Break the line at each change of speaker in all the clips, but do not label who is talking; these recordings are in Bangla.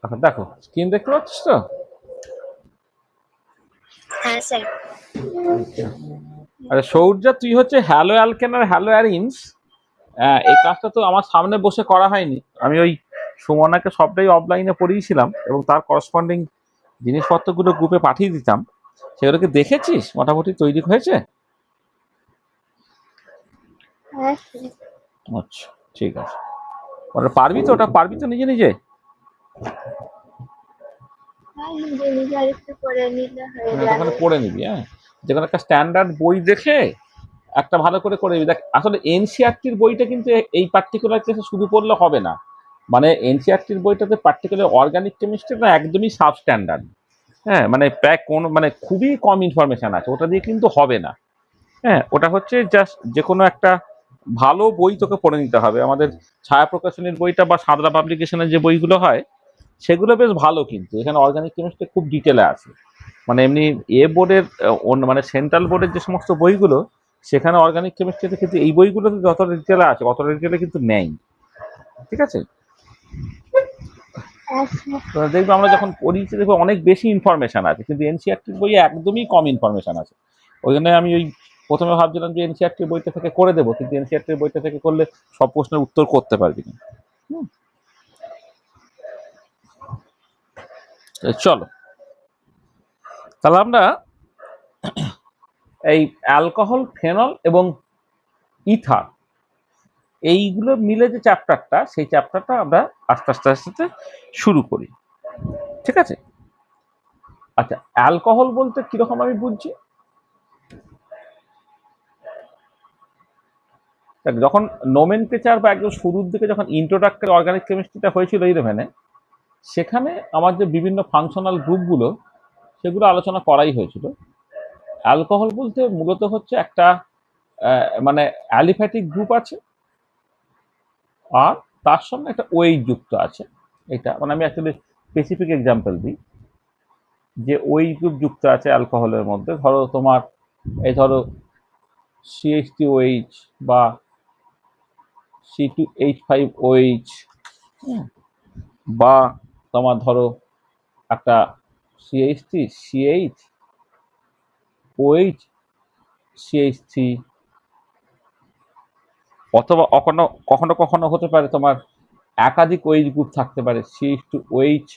আচ্ছা দেখো, স্ক্রিন দেখতে পাচ্ছিস তো?
হ্যাঁ স্যার।
আচ্ছা সৌর্যা, তুই হচ্ছে হ্যালো অ্যালকেন আর হ্যালো অ্যারিনস, এই কাজটা তো আমার সামনে বসে করা হয়নি। আমি ওই সুমনাকে সবটাই অফলাইনে পড়িয়েছিলাম এবং তার করসপন্ডিং জিনিসপত্রগুলো গ্রুপে পাঠিয়ে দিতাম। সেগুলোকে দেখেছিস? মোটামুটি তৈরি হয়েছে?
হ্যাঁ
আচ্ছা, ঠিক আছে। ওটা পারবি তো? ওটা পারবি তো নিজে নিজে?
নিজে নিজে আরেকটু করে নিলে হয়ে
ওখানে
যাবে।
পড়ে নিবি, হ্যাঁ, যেখানে একটা স্ট্যান্ডার্ড বই দেখে একটা ভালো করে করে নিবি। দেখ আসলে এনসিআরটির বইটা কিন্তু এই পার্টিকুলার কেসে শুধু পড়লে হবে না। মানে এনসিআরটির বইটাতে পার্টিকুলার অর্গানিক কেমিস্ট্রিটা একদমই সাব স্ট্যান্ডার্ড। হ্যাঁ, মানে প্রায় কোনো মানে খুবই কম ইনফরমেশন আছে, ওটা দিয়ে কিন্তু হবে না। হ্যাঁ, ওটা হচ্ছে জাস্ট যে কোনো একটা ভালো বই তোকে পড়ে নিতে হবে। আমাদের ছায়া প্রকাশনীর বইটা বা সাদরা পাবলিকেশনের যে বইগুলো হয় সেগুলো বেশ ভালো, কিন্তু এখানে অর্গানিক কেমিস্ট্রি খুব ডিটেলে আছে। মানে এমনি বোর্ডের মানে সেন্ট্রাল বোর্ডের যে সমস্ত বইগুলো, সেখানে অর্গানিক কেমিস্ট্রিতে কিন্তু এই বইগুলোতে যত ডিটেলে আছে অত ডিটেলে কিন্তু নেই। ঠিক আছে? দেখবো আমরা যখন পড়িয়েছি দেখবো অনেক বেশি ইনফরমেশন আছে, কিন্তু এনসিআরটির বইয়ে একদমই কম ইনফরমেশন আছে। ওই জন্য আমি ওই প্রথমে ভাবছিলাম যে এনসিআরটির বইটা থেকে করে দেবো, কিন্তু এনসিআরটির বইটা থেকে করলে সব প্রশ্নের উত্তর করতে পারবি না। চলো তাহলে আমরা এই অ্যালকোহল, ফেনল এবং ইথার, এইগুলো মিলে যে চ্যাপ্টারটা, সেই চ্যাপ্টারটা আমরা আস্তে আস্তে আস্তে শুরু করি। ঠিক আছে? আচ্ছা, অ্যালকোহল বলতে কিরকম আমি বুঝছি? যখন নোমেনক্লেচার বা একদম শুরুর দিকে যখন ইন্ট্রোডাক্টরি অর্গানিক কেমিস্ট্রিটা হয়েছিল ইলেভেনে, সেখানে আমার যে বিভিন্ন ফাংশনাল গ্রুপগুলো সেগুলো আলোচনা করাই হয়েছিল। অ্যালকোহল বলতে মূলত হচ্ছে একটা মানে অ্যালিফ্যাটিক গ্রুপ আছে, আর তার সঙ্গে একটা ওয়েট যুক্ত আছে। এটা মানে আমি অ্যাকচুয়ালি স্পেসিফিক এক্সাম্পল দিই যে ওই গ্রুপ যুক্ত আছে অ্যালকোহলের মধ্যে। ধরো তোমার এই ধরো CH3OH বা C2H5OH, বা তোমার ধরো একটা CH3CH OH CH3, অথবা কখনো কখনো কখনো হতে পারে তোমার একাধিক OH গ্রুপ থাকতে পারে, CH2OH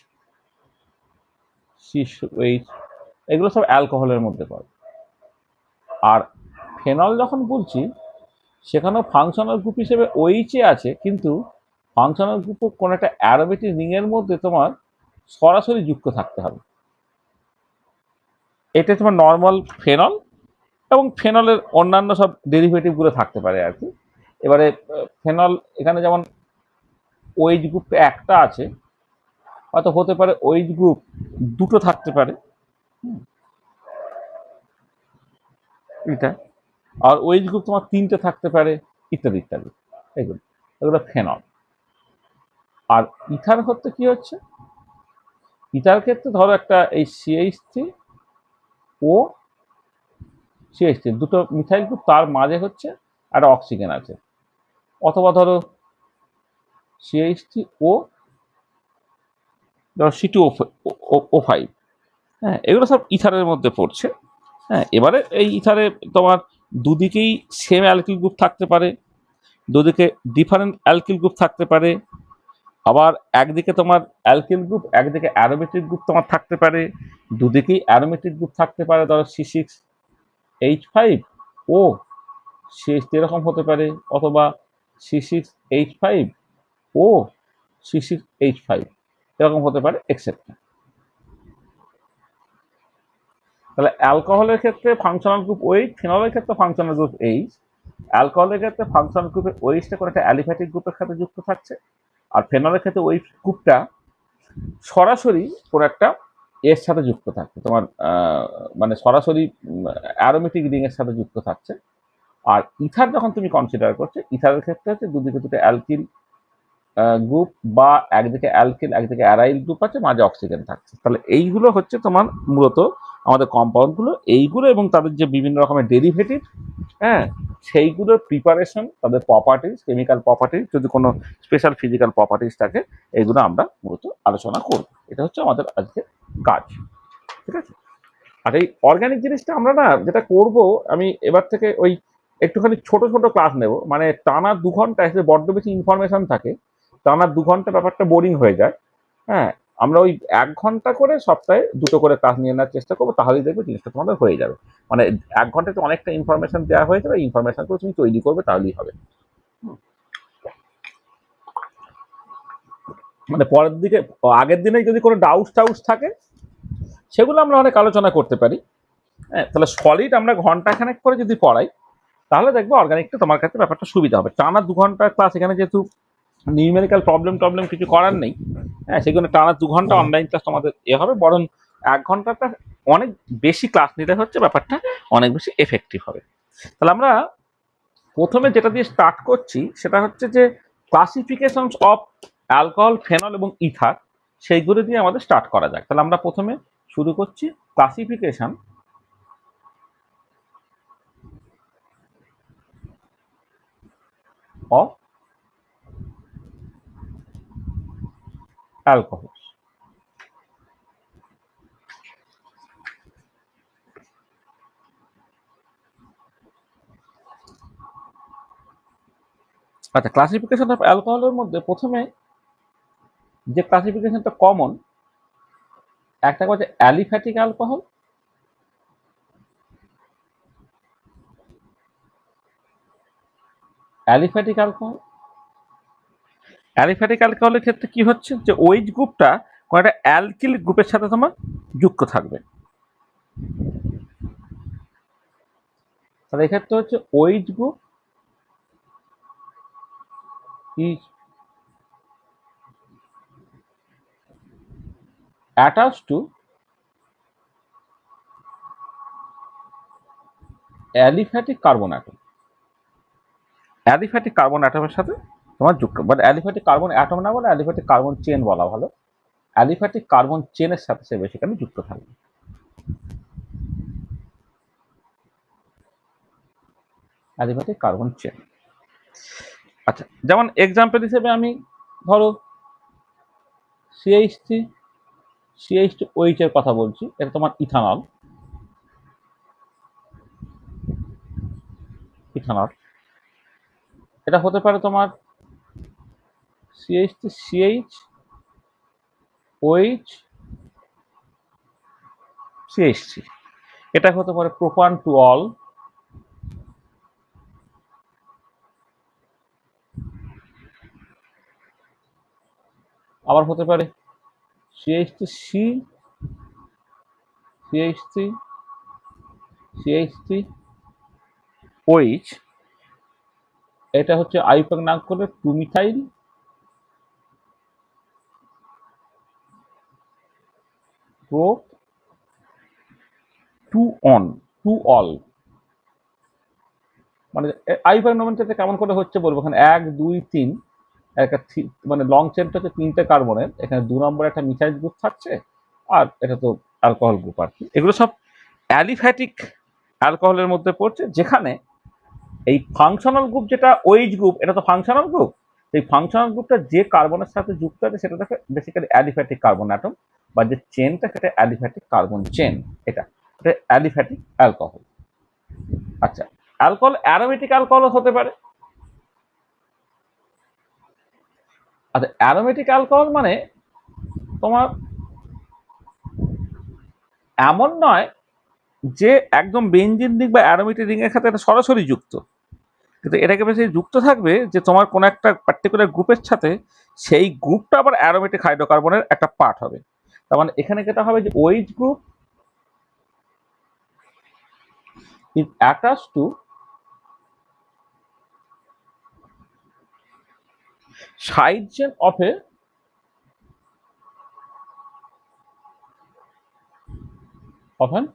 CH2OH, এগুলো সব অ্যালকোহলের মধ্যে পড়ে। আর ফেনল যখন বলছি সেখানেও ফাংশনাল গ্রুপ হিসেবে ওইচে আছে, কিন্তু ফাংশনাল গ্রুপ কোনো একটা অ্যারোমেটিক রিংয়ের মধ্যে তোমার সরাসরি যুক্ত থাকতে হবে। এটা তোমার নর্মাল ফেনল, এবং ফেনলের অন্যান্য সব ডেরিভেটিভগুলো থাকতে পারে আর কি। এবারে ফেনল এখানে যেমন ওইচ গ্রুপ একটা আছে, হয়তো হতে পারে ওইচ গ্রুপ দুটো থাকতে পারে এটা, আর ওইচ গ্রুপ তোমার তিনটে থাকতে পারে, ইত্যাদি ইত্যাদি। এগুলো এগুলো ফেনল। আর ইথার হচ্ছে কি হচ্ছে, ইথার ক্ষেত্রে ধরো একটা এই CH3 ও CH3 দুটো মিথাইল গ্রুপ, তার মাঝে হচ্ছে একটা অক্সিজেন আছে। অথবা ধরো CH3 ও ধরো C2O5, হ্যাঁ, এগুলো সব ইথারের মধ্যে পড়ছে। হ্যাঁ, এবারে এই ইথারে তোমার দুদিকেই সেম অ্যালকিল গ্রুপ থাকতে পারে, দুদিকে ডিফারেন্ট অ্যালকিল গ্রুপ থাকতে পারে, আবার একদিকে তোমার অ্যালকিল গ্রুপ একদিকে অ্যারোমেটিক গ্রুপ তোমার থাকতে পারে, দুদিকেই অ্যারোমেটিক গ্রুপ থাকতে পারে। ধরো C6H5 ও CH3 এরকম হতে পারে, অথবা C6H5 ও C6H5 এরকম হতে পারে, এক্সেট্রা। তাহলে অ্যালকোহলের ক্ষেত্রে ফাংশনাল গ্রুপ ওইচ, ফিনলের ক্ষেত্রে ফাংশনাল গ্রুপ এইচ। অ্যালকোহলের ক্ষেত্রে ফাংশনাল গ্রুপের ওইচটা করে একটা অ্যালিফ্যাটিক গ্রুপের সাথে যুক্ত থাকছে, আর ফেনলের ক্ষেত্রে ওই গ্রুপটা সরাসরি কোনো একটা এর সাথে যুক্ত থাকছে, তোমার মানে সরাসরি অ্যারোমেটিক রিং এর সাথে যুক্ত থাকছে। আর ইথার যখন তুমি কনসিডার করছো, ইথারের ক্ষেত্রে হচ্ছে দুদিকে দুটো অ্যালকিল গ্রুপ বা একদিকে অ্যালকিল একদিকে অ্যারাইল গ্রুপ আছে, মাঝে অক্সিজেন থাকছে। তাহলে এইগুলো হচ্ছে তোমার মূলত আমাদের কম্পাউন্ডগুলো, এইগুলো এবং তাদের যে বিভিন্ন রকমের ডেরিভেটিভ, হ্যাঁ, সেইগুলোর প্রিপারেশন, তাদের প্রপার্টিজ, কেমিক্যাল প্রপার্টিজ, যদি কোনো স্পেশাল ফিজিক্যাল প্রপার্টিজ থাকে, এইগুলো আমরা মূলত আলোচনা করব। এটা হচ্ছে আমাদের আজকে কাজ, ঠিক আছে। আর এই অর্গানিক জিনিসটা আমরা না যেটা করব, আমি এবার থেকে ওই একটুখানি ছোট ছোট ক্লাস নেব, মানে টানা 2 ঘন্টা এসে বড্ড বেশি ইনফরমেশন থাকে, টানা 2 ঘন্টা ব্যাপারটা বোরিং হয়ে যায়। হ্যাঁ, আমরা ওই 1 ঘন্টা করে সপ্তাহে 2টো করে ক্লাস নিয়ে নেওয়ার চেষ্টা করবো, তাহলেই দেখবে জিনিসটা তোমাদের হয়ে যাবে। মানে 1 ঘন্টাতে অনেকটা ইনফরমেশন দেওয়া হয়ে যাবে, ইনফরমেশনগুলো তুমি তৈরি করবে, তাহলেই হবে। মানে পরের দিকে, আগের দিনে যদি কোনো ডাউট টাউট থাকে, সেগুলো আমরা অনেক আলোচনা করতে পারি। হ্যাঁ, তাহলে সলিড আমরা ঘন্টাখানেক করে যদি পড়াই, তাহলে দেখবো অর্গানিকটা তোমার কাছে ব্যাপারটা সুবিধা হবে। টানা 2 ঘন্টার ক্লাস, এখানে যেহেতু নিউমেরিক্যাল প্রবলেম টবলেম কিছু করার নেই, হ্যাঁ, সেখানে টানা 2 ঘন্টা অনলাইন ক্লাস তোমাদের হবে, বরং 1 ঘন্টাটা অনেক বেশি ক্লাস নিলে হচ্ছে ব্যাপারটা অনেক বেশি এফেক্টিভ হবে। তাহলে আমরা প্রথমে যেটা দিয়ে স্টার্ট করছি সেটা হচ্ছে যে ক্লাসিফিকেশনস অফ অ্যালকোহল, ফেনল এবং ইথার, সেইগুলো দিয়ে আমাদের স্টার্ট করা যাক। তাহলে আমরা প্রথমে শুরু করছি ক্লাসিফিকেশন অফ অ্যালকোহল। আচ্ছা, ক্লাসিফিকেশন অফ অ্যালকোহলের মধ্যে প্রথমে যে ক্লাসিফিকেশনটা কমন, একটা হচ্ছে aliphatic alcohol, aliphatic alcohol. Aliphatic অ্যালকোহলের ক্ষেত্রে কি হচ্ছে, যে ওইচ গ্রুপটা কোনো একটা অ্যালকিল গ্রুপের সাথে তোমার যুক্ত থাকবে। তাহলে এক্ষেত্রে হচ্ছে OH group is attached to aliphatic carbon atom. Aliphatic carbon অ্যাটমের সাথে তোমার যুক্ত, বাট অ্যালিফ্যাটিক কার্বন অ্যাটম না বলে অ্যালিফ্যাটিক কার্বন চেন বলা ভালো। অ্যালিফ্যাটিক কার্বন চেনের সাথে সে বেসিক্যালি যুক্ত থাকবে। Aliphatic carbon chain. আচ্ছা, যেমন এক্সাম্পল হিসেবে আমি ধরো সিএইচ3 CH2OH এর কথা বলছি, এটা তোমার ইথানল। ইথানল এটা হতে পারে তোমার CH3CH CH3, এটা হতে পারে প্রোপান টু অল, আবার হতে পারে CH3C CH3OH, এটা হচ্ছে আইউপ্যাক নাম করে 2 মিথাইল প্রো 2 অল। মানে আইউপ্যাক নোমেনক্লেচারটা কেমন করে হচ্ছে বলবো, এখানে 1 2 3 একটা মানে লং চেনটা হচ্ছে 3টে কার্বনের, এখানে 2 নম্বরে একটা মিথাইল গ্রুপ থাকছে, আর এটা তো অ্যালকোহল গ্রুপ আর কি। এগুলো সব অ্যালিফ্যাটিক অ্যালকোহলের মধ্যে পড়ছে, যেখানে এই ফাংশনাল গ্রুপ যেটা ওইচ গ্রুপ, এটা তো ফাংশনাল গ্রুপ। এই ফাংশনাল গ্রুপটা যে কার্বনের সাথে যুক্ত আছে সেটা দেখে বেসিক্যালি অ্যালিফ্যাটিক কার্বন অ্যাটম, বা যে চেনটা সেটা অ্যালিফ্যাটিক কার্বন চেন, এটা অ্যালিফ্যাটিক অ্যালকোহল। আচ্ছা, অ্যালকোহল অ্যারোমেটিক অ্যালকোহল হতে পারে। আচ্ছা, অ্যারোমেটিক অ্যালকোহল মানে তোমার এমন নয় যে একদম বেনজিন রিং বা অ্যারোমেটিক রিং এর সাথে এটা সরাসরি যুক্ত, কিন্তু এটাকে বেশি যুক্ত থাকবে যে তোমার কোনো একটা পার্টিকুলার গ্রুপের সাথে সেই গ্রুপটা আবার অ্যারোমেটিক হাইড্রোকার্বনের একটা পার্ট হবে। তার মানে এখানে যেটা হবে যে O H group is attached to side chain of an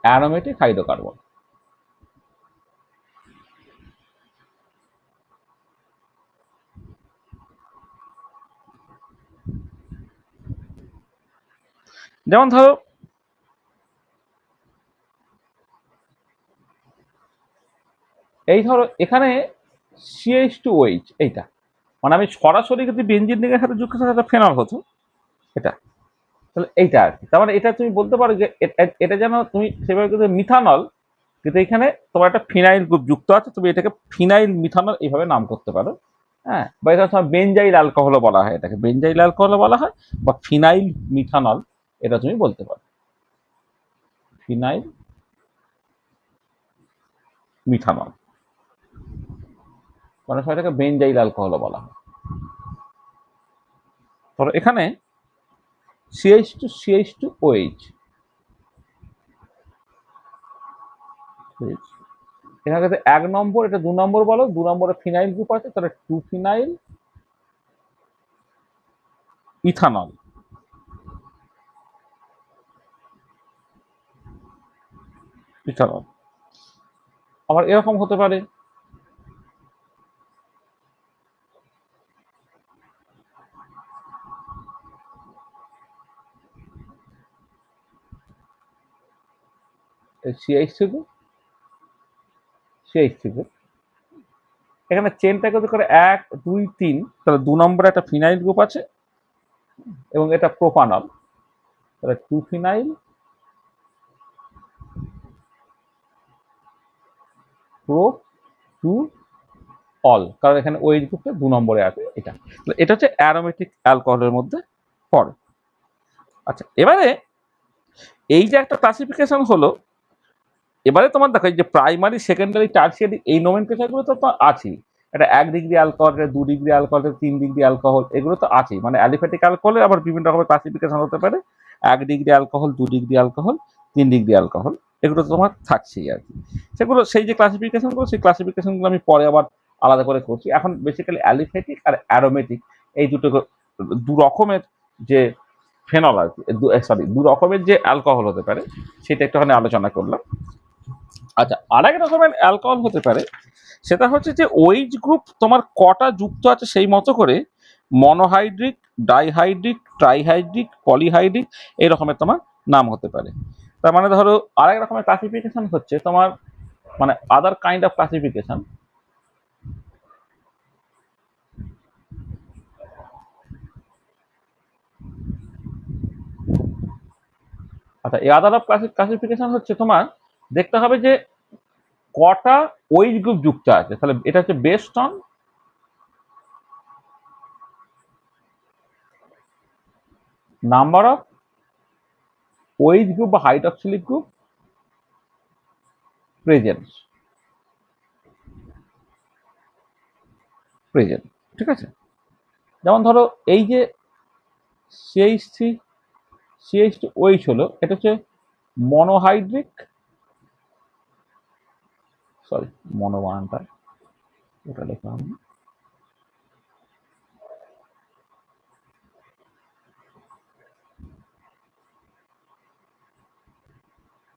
aromatic hydrocarbon. যেমন ধরো এই ধরো এখানে CH2OH এইটা, মানে আমি সরাসরি যদি বেঞ্জিন রিংয়ের সাথে যুক্ত থাকা ফেনল হতো এটা, তাহলে এইটা আর কি। তার মানে এটা তুমি বলতে পারো যে এটা যেন তুমি সেভাবে কিন্তু মিথানল, কিন্তু এখানে তোমার একটা ফিনাইল গ্রুপ যুক্ত আছে, তুমি এটাকে ফিনাইল মিথানল এইভাবে নাম করতে পারো। হ্যাঁ, বা এটা তোমার বেঞ্জাইল অ্যালকোহলও বলা হয়, এটাকে বেঞ্জাইল অ্যালকোহলও বলা হয়, বা ফিনাইল মিথানল এটা তুমি বলতে পারো, ফিনাইল মিথানল, মানে এটাকে বেঞ্জাইল অ্যালকোহলও বলা হয়। ধরো এখানে CH2OH, এখানে যদি 1 নম্বর, এটা 2 নম্বর বলো, 2 নম্বরে ফিনাইল গ্রুপ আছে, তাহলে 2 ফিনাইল ইথানল। ইথানল আবার এরকম হতে পারে CH3 CH3, এখানে চেনটা কত করে 1 2 3, তাহলে 2 নম্বরে একটা ফিনাইল গ্রুপ আছে এবং এটা প্রোপানল, তাহলে 2 ফিনাইল প্রো 2 অল, কারণ এখানে ওএইচ গ্রুপটা 2 নম্বরে আছে এটা। এটা হচ্ছে অ্যারোমেটিক অ্যালকোহলের মধ্যে পড়ে। আচ্ছা, এবারে এই যে একটা ক্লাসিফিকেশন হলো, এবারে তোমার দেখো যে প্রাইমারি সেকেন্ডারি টার্সিয়ারি এই নোমেনক্লেচারগুলো তো আছেই। এটা 1 degree alcohol, 2 degree alcohol, 3 degree alcohol, এগুলো তো আছেই। মানে অ্যালিফ্যাটিক অ্যালকোহলের আবার বিভিন্ন রকমের ক্লাসিফিকেশন হতে পারে, 1 degree alcohol, 2 degree alcohol, 3 degree alcohol, এগুলো তো তোমার থাকছেই আর কি। সেগুলো সেই যে ক্লাসিফিকেশনগুলো, সেই ক্লাসিফিকেশনগুলো আমি পরে আবার আলাদা করে করছি। এখন বেসিক্যালি অ্যালিফ্যাটিক আর অ্যারোমেটিক এই দুটো দু রকমের যে ফেনল আর কি, সরি, 2 রকমের যে অ্যালকোহল হতে পারে সেটা একটুখানি আলোচনা করলাম। আচ্ছা, আরেক রকমের অ্যালকোহল হতে পারে, সেটা হচ্ছে যে ওইচ গ্রুপ তোমার কটা যুক্ত আছে সেই মতো করে মনোহাইড্রিক, ডাইহাইড্রিক, ট্রাইহাইড্রিক, পলিহাইড্রিক এই রকমের তোমার নাম হতে পারে। তার মানে ধরো আরেক রকমের ক্লাসিফিকেশন হচ্ছে তোমার, মানে আদার কাইন্ড অফ ক্লাসিফিকেশন। আচ্ছা, এই আদার অফ ক্লাসিফিকেশন হচ্ছে তোমার দেখতে হবে যে কটা ওইচ গ্রুপ যুক্ত আছে, তাহলে এটা হচ্ছে based on number of O H group বা হাইড্রক্সিলিক গ্রুপ প্রেজেন্ট, প্রেজেন্ট, ঠিক আছে। যেমন ধরো এই যে CH3 CH2OH হলো, এটা হচ্ছে মনোহাইড্রিক, সরি, মনো বানানটা ওটা লেখা হবে,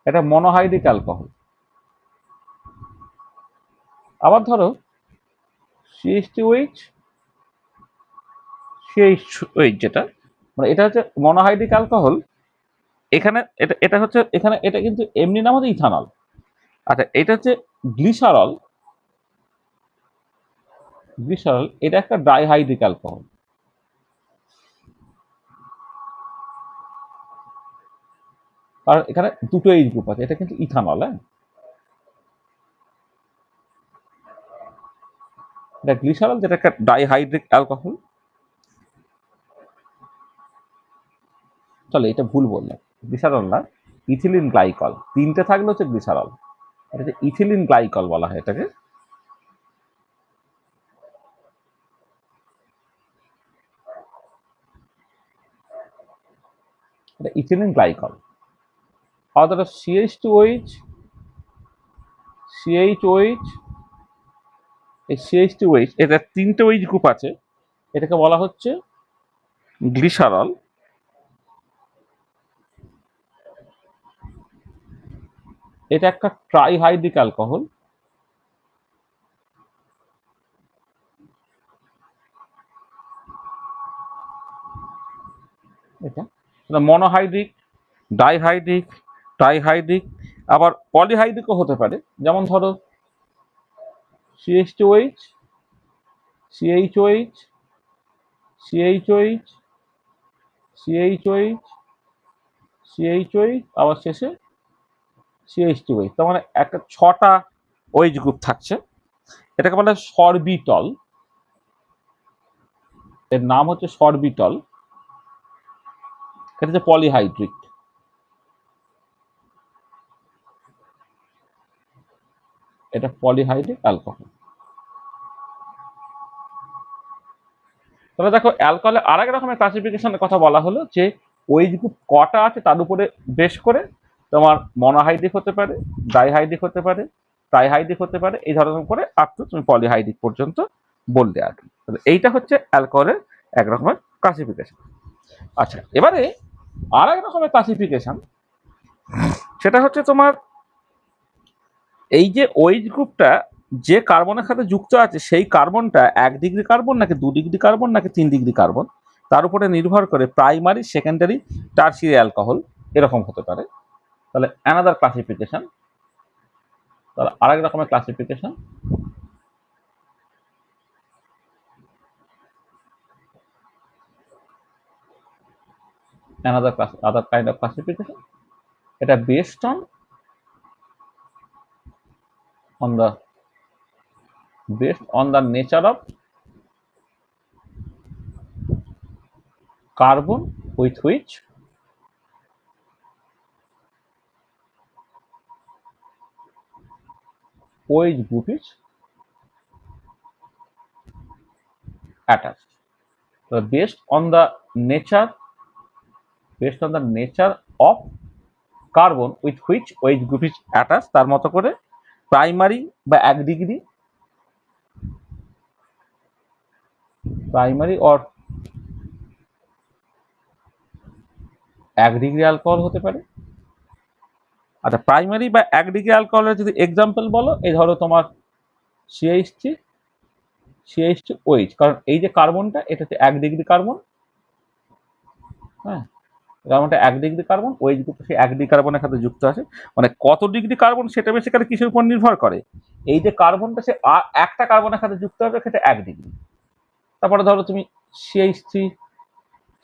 এটা মনোহাইড্রিক অ্যালকোহল। আবার ধরো CH2OH CH2OH যেটা, মানে এটা হচ্ছে মনোহাইড্রিক অ্যালকোহল। এখানে এটা এটা হচ্ছে এখানে এটা কিন্তু এমনি নাম হচ্ছে ইথানল। আচ্ছা, এটা হচ্ছে গ্লিসারল। গ্লিসারল এটা একটা ডাইহাইড্রিক অ্যালকোহল, কারণ এখানে দুটো এইচ গ্রুপ আছে, এটা কিন্তু ইথানল। হ্যাঁ, এটা গ্লিসারল যেটা একটা ডাইহাইড্রিক অ্যালকোহল। চলো, এটা ভুল বললাম, গ্লিসারল না, ইথিলিন গ্লাইকল, তিনটে থাকলে হচ্ছে গ্লিসারল, এটা হচ্ছে ইথিলিন গ্লাইকল বলা হয় এটাকে। এটা ইথিলিন গ্লাইকল। আর ধরো CH2OH CHOH, এই CH2OH এটা 3টে ওইচ গ্রুপ আছে, এটাকে বলা হচ্ছে গ্লিসারল। এটা একটা ট্রাইহাইড্রিক অ্যালকোহল। এটা মনোহাইড্রিক ডাইহাইড্রিক, ট্রাইহাইড্রিক, আবার পলিহাইড্রিকও হতে পারে। যেমন ধরো CH2H, CHOH, CHOH, CHOH, CHOH, আবার শেষে CH2H। তার মানে একটা 6টা OH গ্রুপ থাকছে। এটাকে বলে সরবিটল। এর নাম হচ্ছে সরবিটল। এটা হচ্ছে পলিহাইড্রিক। এটা পলিহাইড্রিক অ্যালকোহল। তাহলে দেখো অ্যালকোহলের আরেক রকমের ক্লাসিফিকেশনের কথা বলা হলো যে OH গ্রুপ কটা আছে তার উপরে বেশ করে তোমার মনোহাইড্রিক হতে পারে, ডাইহাইড্রিক হতে পারে, ট্রাইহাইড্রিক হতে পারে, এই ধরনের করে আপ টু তুমি পলিহাইড্রিক পর্যন্ত বললে আর কি। তাহলে এইটা হচ্ছে অ্যালকোহলের এক রকমের ক্লাসিফিকেশন। আচ্ছা, এবারে আর এক রকমের ক্লাসিফিকেশন, সেটা হচ্ছে তোমার এই যে OH গ্রুপটা যে কার্বনের সাথে যুক্ত আছে সেই কার্বনটা 1 ডিগ্রি কার্বন নাকি 2 ডিগ্রি কার্বন নাকি 3 ডিগ্রি কার্বন, তার উপরে নির্ভর করে প্রাইমারি, সেকেন্ডারি, টারশিয়ারি অ্যালকোহল এরকম হতে পারে। তাহলে অ্যানাদার ক্লাসিফিকেশন, তাহলে আরেক রকমের classification. Another class, other kind of classification. এটা based on the nature of carbon with which OH group is attached. So based on the nature of carbon with which OH group is attached, তার মতো করে প্রাইমারি বা 1 degree, primary or 1 degree alcohol হতে পারে। আচ্ছা, প্রাইমারি বা 1 ডিগ্রি অ্যালকোহলের যদি এক্সাম্পল বলো, এই ধরো তোমার CH3, CH2OH, কারণ এই যে কার্বনটা এটা হচ্ছে 1 ডিগ্রি কার্বন। হ্যাঁ, কার্বনটা 1 ডিগ্রি কার্বন, OH গ্রুপ সেই 1 ডিগ্রি কার্বনের সাথে যুক্ত আছে। মানে কত ডিগ্রি কার্বন সেটা বেসিক্যালি কিসের উপর নির্ভর করে, এই যে কার্বনটা সে একটা কার্বনের সাথে যুক্ত হবে সেটা 1 ডিগ্রি। তারপরে ধরো তুমি CH3,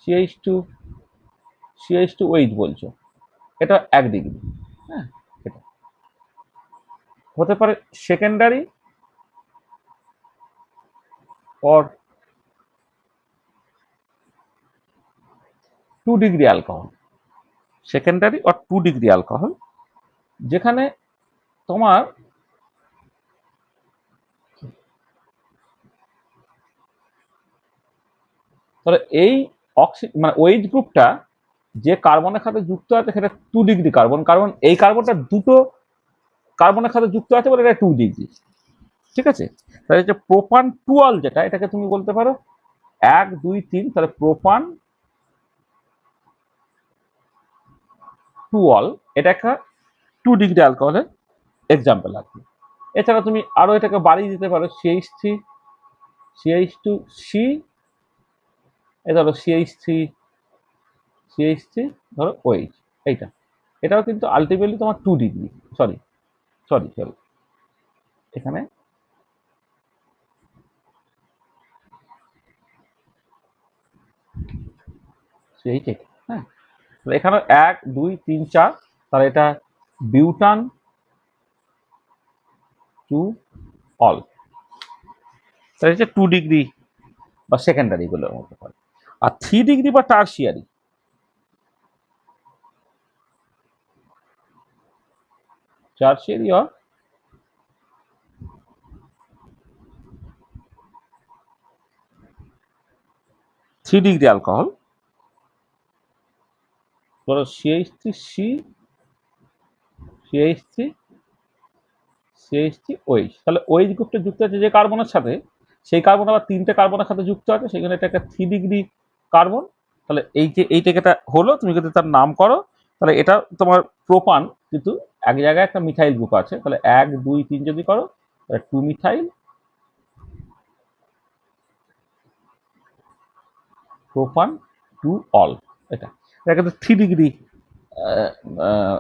CH2, CH2OH বলছো, এটা 1 ডিগ্রি। হ্যাঁ, এটা হতে পারে secondary or 2 degree alcohol, secondary or 2 degree alcohol, যেখানে তোমার তাহলে এই মানে OH গ্রুপটা যে কার্বনের সাথে যুক্ত আছে সেটা 2 ডিগ্রি কার্বন, কারণ এই কার্বনটা দুটো কার্বনের সাথে যুক্ত আছে বলে এটা 2 ডিগ্রি। ঠিক আছে, তাহলে হচ্ছে প্রোপান টুয়াল, যেটা এটাকে তুমি বলতে পারো 1 2 3, তাহলে প্রোপান টুয়াল এটা একটা 2 ডিগ্রি অ্যালকোহলের এক্সাম্পল আর কি। এছাড়া তুমি আরো এটাকে বাড়িয়ে দিতে পারো CH3, CH2C, এ ধরো CH3 ধরো OH, এইটা এটাও কিন্তু আলটিমেটলি তোমার 2 ডিগ্রি। সরি সরি সরি এখানে CH, হ্যাঁ, এখানে 1 2 3 4, তাহলে এটা বিউটান টু অল, তাহলে হচ্ছে 2 ডিগ্রি বা সেকেন্ডারি গুলো হতে পারে। আর 3 ডিগ্রি বা tertiary, tertiary or 3 degree alcohol, ধরো CH3C, CH3, CH3OH, তাহলে OH গ্রুপটা যুক্ত আছে যে কার্বনের সাথে, সেই কার্বন আবার 3টে কার্বনের সাথে যুক্ত আছে, সেখানে এটা একটা 3 ডিগ্রি কার্বন। তাহলে এই যে এইটাকে এটা হলো, তুমি যদি তার নাম করো, তাহলে এটা তোমার প্রোপান, কিন্তু এক জায়গায় একটা মিথাইল গ্রুপ আছে, তাহলে 1 2 3 যদি করো তাহলে 2 মিথাইল প্রোপান টু অল, এটা কিন্তু 3 ডিগ্রি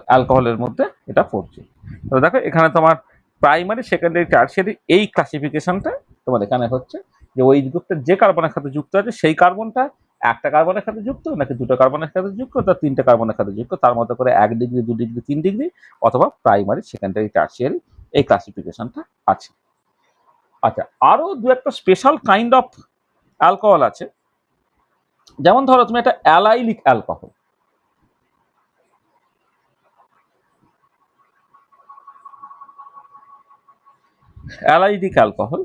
অ্যালকোহলের মধ্যে এটা পড়ছে। তো দেখো এখানে তোমার প্রাইমারি সেকেন্ডারি টার্সিয়ারি এই ক্লাসিফিকেশনটা তোমার এখানে হচ্ছে যে ওই গ্রুপটা যে কার্বনের সাথে যুক্ত আছে সেই কার্বনটা একটা কার্বনের সাথে যুক্ত নাকি দুটো কার্বনের সাথে যুক্ত তা তিনটে কার্বনের সাথে যুক্ত, তার মধ্যে করে 1 ডিগ্রি 2 ডিগ্রি 3 ডিগ্রি অথবা প্রাইমারি সেকেন্ডারি টার্সিয়ারি এই ক্লাসিফিকেশনটা আছে। আচ্ছা, আরো দু একটা স্পেশাল কাইন্ড অফ অ্যালকোহল আছে, যেমন ধরো তুমি একটা allylic alcohol, allylic alcohol,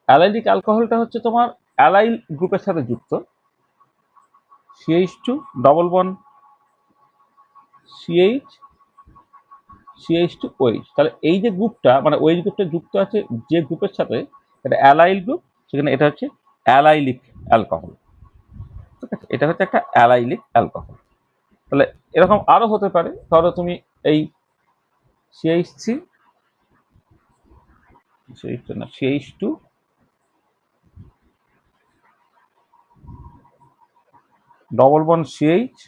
allylic অ্যালকোহলটা হচ্ছে তোমার অ্যালাইল গ্রুপের সাথে যুক্ত, CH2 double bond CH CH2OH। তাহলে এই যে গ্রুপটা মানে ওই গ্রুপটা যুক্ত আছে যে গ্রুপের সাথে, এটা অ্যালাইল গ্রুপ, সেখানে এটা হচ্ছে অ্যালাইলিক অ্যালকোহল। ঠিক আছে, এটা হচ্ছে একটা অ্যালাইলিক অ্যালকোহল। তাহলে এরকম আরো হতে পারে, ধরো তুমি এই CH3 CH2 double bond CH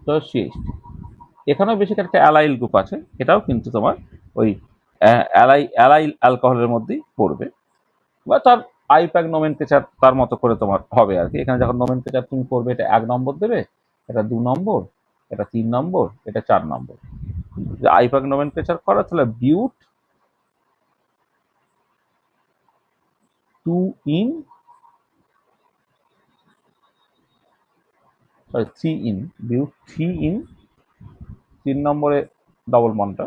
তো CH2, এখানেও বেশি একটা অ্যালাইল গ্রুপ আছে, এটাও কিন্তু তোমার ওই অ্যালাইল অ্যালকোহলের মধ্যেই পড়বে, বা তার আইপ্যাক নোমেনক্লেচার তার মতো করে তোমার হবে আর কি। এখানে যখন নোমেনক্লেচার তুমি করবে, এটা 1 নম্বর দেবে, এটা 2 নম্বর, এটা 3 নম্বর, এটা 4 নম্বর। যে আইপ্যাক নোমেনক্লেচার করা, তাহলে but 2 ene, sorry 3 ene, but 3 ene, 3 নম্বরে ডবল বন্ডটা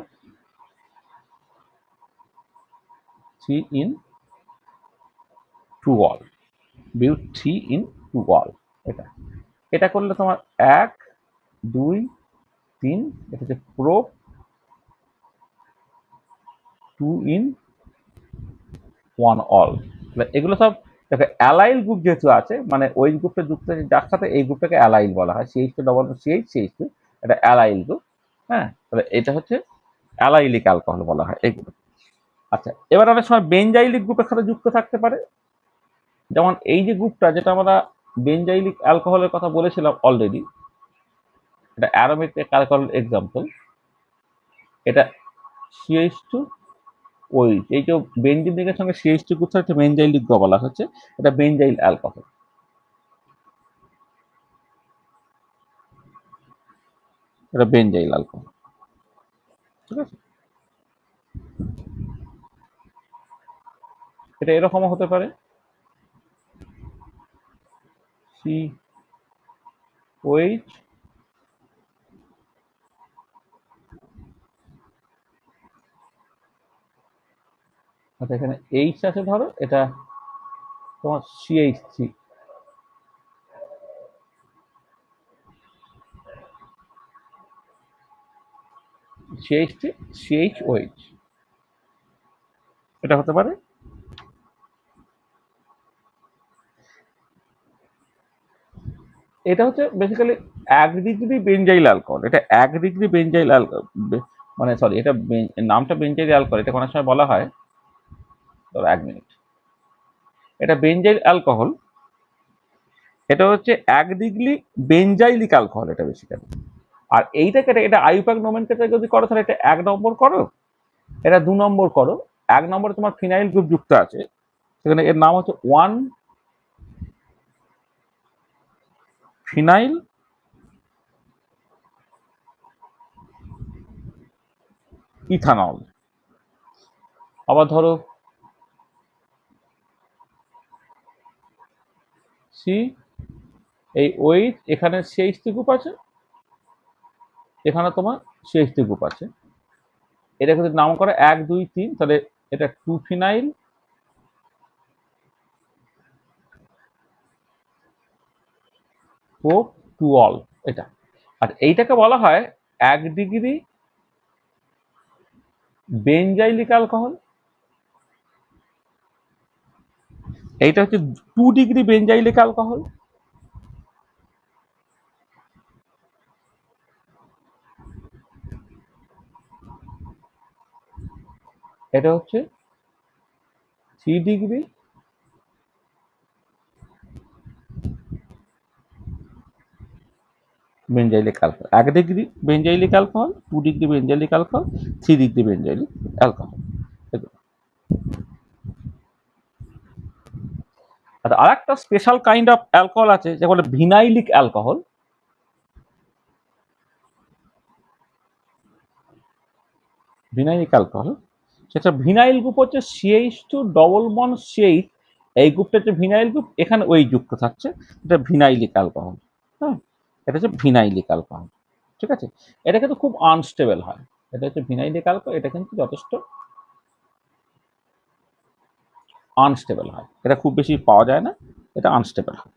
3 ene 2 ol, but 3 ene 2 ol. এটা এটা করলে তোমার 1 2 3, এটা হচ্ছে প্রোপ 2 ইন 1 অল। এগুলো সব দেখো অ্যালাইল গ্রুপ যেহেতু আছে, মানে ওই গ্রুপটা যুক্ত আছে যার সাথে এই গ্রুপটাকে অ্যালাইল বলা হয়, CH2 ডবল CH এটা অ্যালাইল গ্রুপ। হ্যাঁ, তাহলে এটা হচ্ছে অ্যালাইলিক অ্যালকোহল বলা হয় এগুলো। আচ্ছা, এবার অনেক সময় বেনজাইলিক গ্রুপের সাথে যুক্ত থাকতে পারে, যেমন এই যে গ্রুপটা যেটা আমরা বেনজাইলিক অ্যালকোহলের কথা বলেছিলাম অলরেডি, এটা অ্যারোমেটিক অ্যালকোহল এক্সাম্পল, এটা CH2 ওই এই যে বেনজিনের সঙ্গে CH2 গ্রুপ একটা বেনজাইলিক গ্রুপ বলা হচ্ছে, এটা বেনজাইল অ্যালকোহল, এটা বেনজাইল অ্যালকোহল। ঠিক আছে, এটা এরকমও হতে পারে COH আচ্ছা, এখানে H আছে, ধরো এটা তোমার CH3, CH3 CHOH, এটা হতে পারে। এটা হচ্ছে বেসিক্যালি 1 ডিগ্রি বেনজাইল অ্যালকোহল, এটা 1 ডিগ্রি বেনজাইল মানে সরি, এটা নামটা বেনজাইল অ্যালকোহল, এটা অনেক সময় বলা হয়, ধরো 1 মিনিট, এটা বেনজাইল অ্যালকোহল, এটা হচ্ছে 1 ডিগ্রি বেনজাইলিক অ্যালকোহল, এটা বেসিক্যালি। আর এইটাকে এটা আইউপ্যাক নোমেনক্লেচার যদি করো, তাহলে এটা 1 নম্বর করো, এটা 2 নম্বর করো। 1 নম্বরে তোমার ফিনাইল গ্রুপ যুক্ত আছে, সেখানে এর নাম হচ্ছে 1 ফিনাইল ইথানল। আবার ধরো সি, এই ওইচ, এখানে CH3 গ্রুপ আছে, এখানে তোমার CH3 গ্রুপ আছে, এটা যদি নাম করে 1 2 3, তাহলে এটা 2 ফিনাইল ও 2 অল, এটা। আর এইটাকে বলা হয় 1 ডিগ্রি বেনজাইলিক অ্যালকোহল, এইটা হচ্ছে 2 ডিগ্রি বেনজাইলিক অ্যালকোহল, এটা হচ্ছে 3 degree benzylic alcohol. 1 degree benzylic alcohol, 2 degree benzylic alcohol, 3 degree benzylic alcohol. আর একটা স্পেশাল কাইন্ড অফ অ্যালকোহল আছে যেটা বলে ভিনাইলিক অ্যালকোহল। ভিনাইলিক অ্যালকোহল, সেটা ভিনাইল গ্রুপ হচ্ছে CH2 ডবল বন্ড CH, এই গ্রুপটা হচ্ছে ভিনাইল গ্রুপ, এখানে ওই যুক্ত থাকছে, এটা ভিনাইলিক অ্যালকোহল। হ্যাঁ, এটা হচ্ছে ভিনাইলিক অ্যালকোহল। ঠিক আছে, এটা কিন্তু খুব আনস্টেবল হয়। এটা হচ্ছে ভিনাইলিক অ্যালকোহল, এটা কিন্তু যথেষ্ট আনস্টেবল হয়, এটা খুব বেশি পাওয়া যায় না, এটা আনস্টেবল হয়।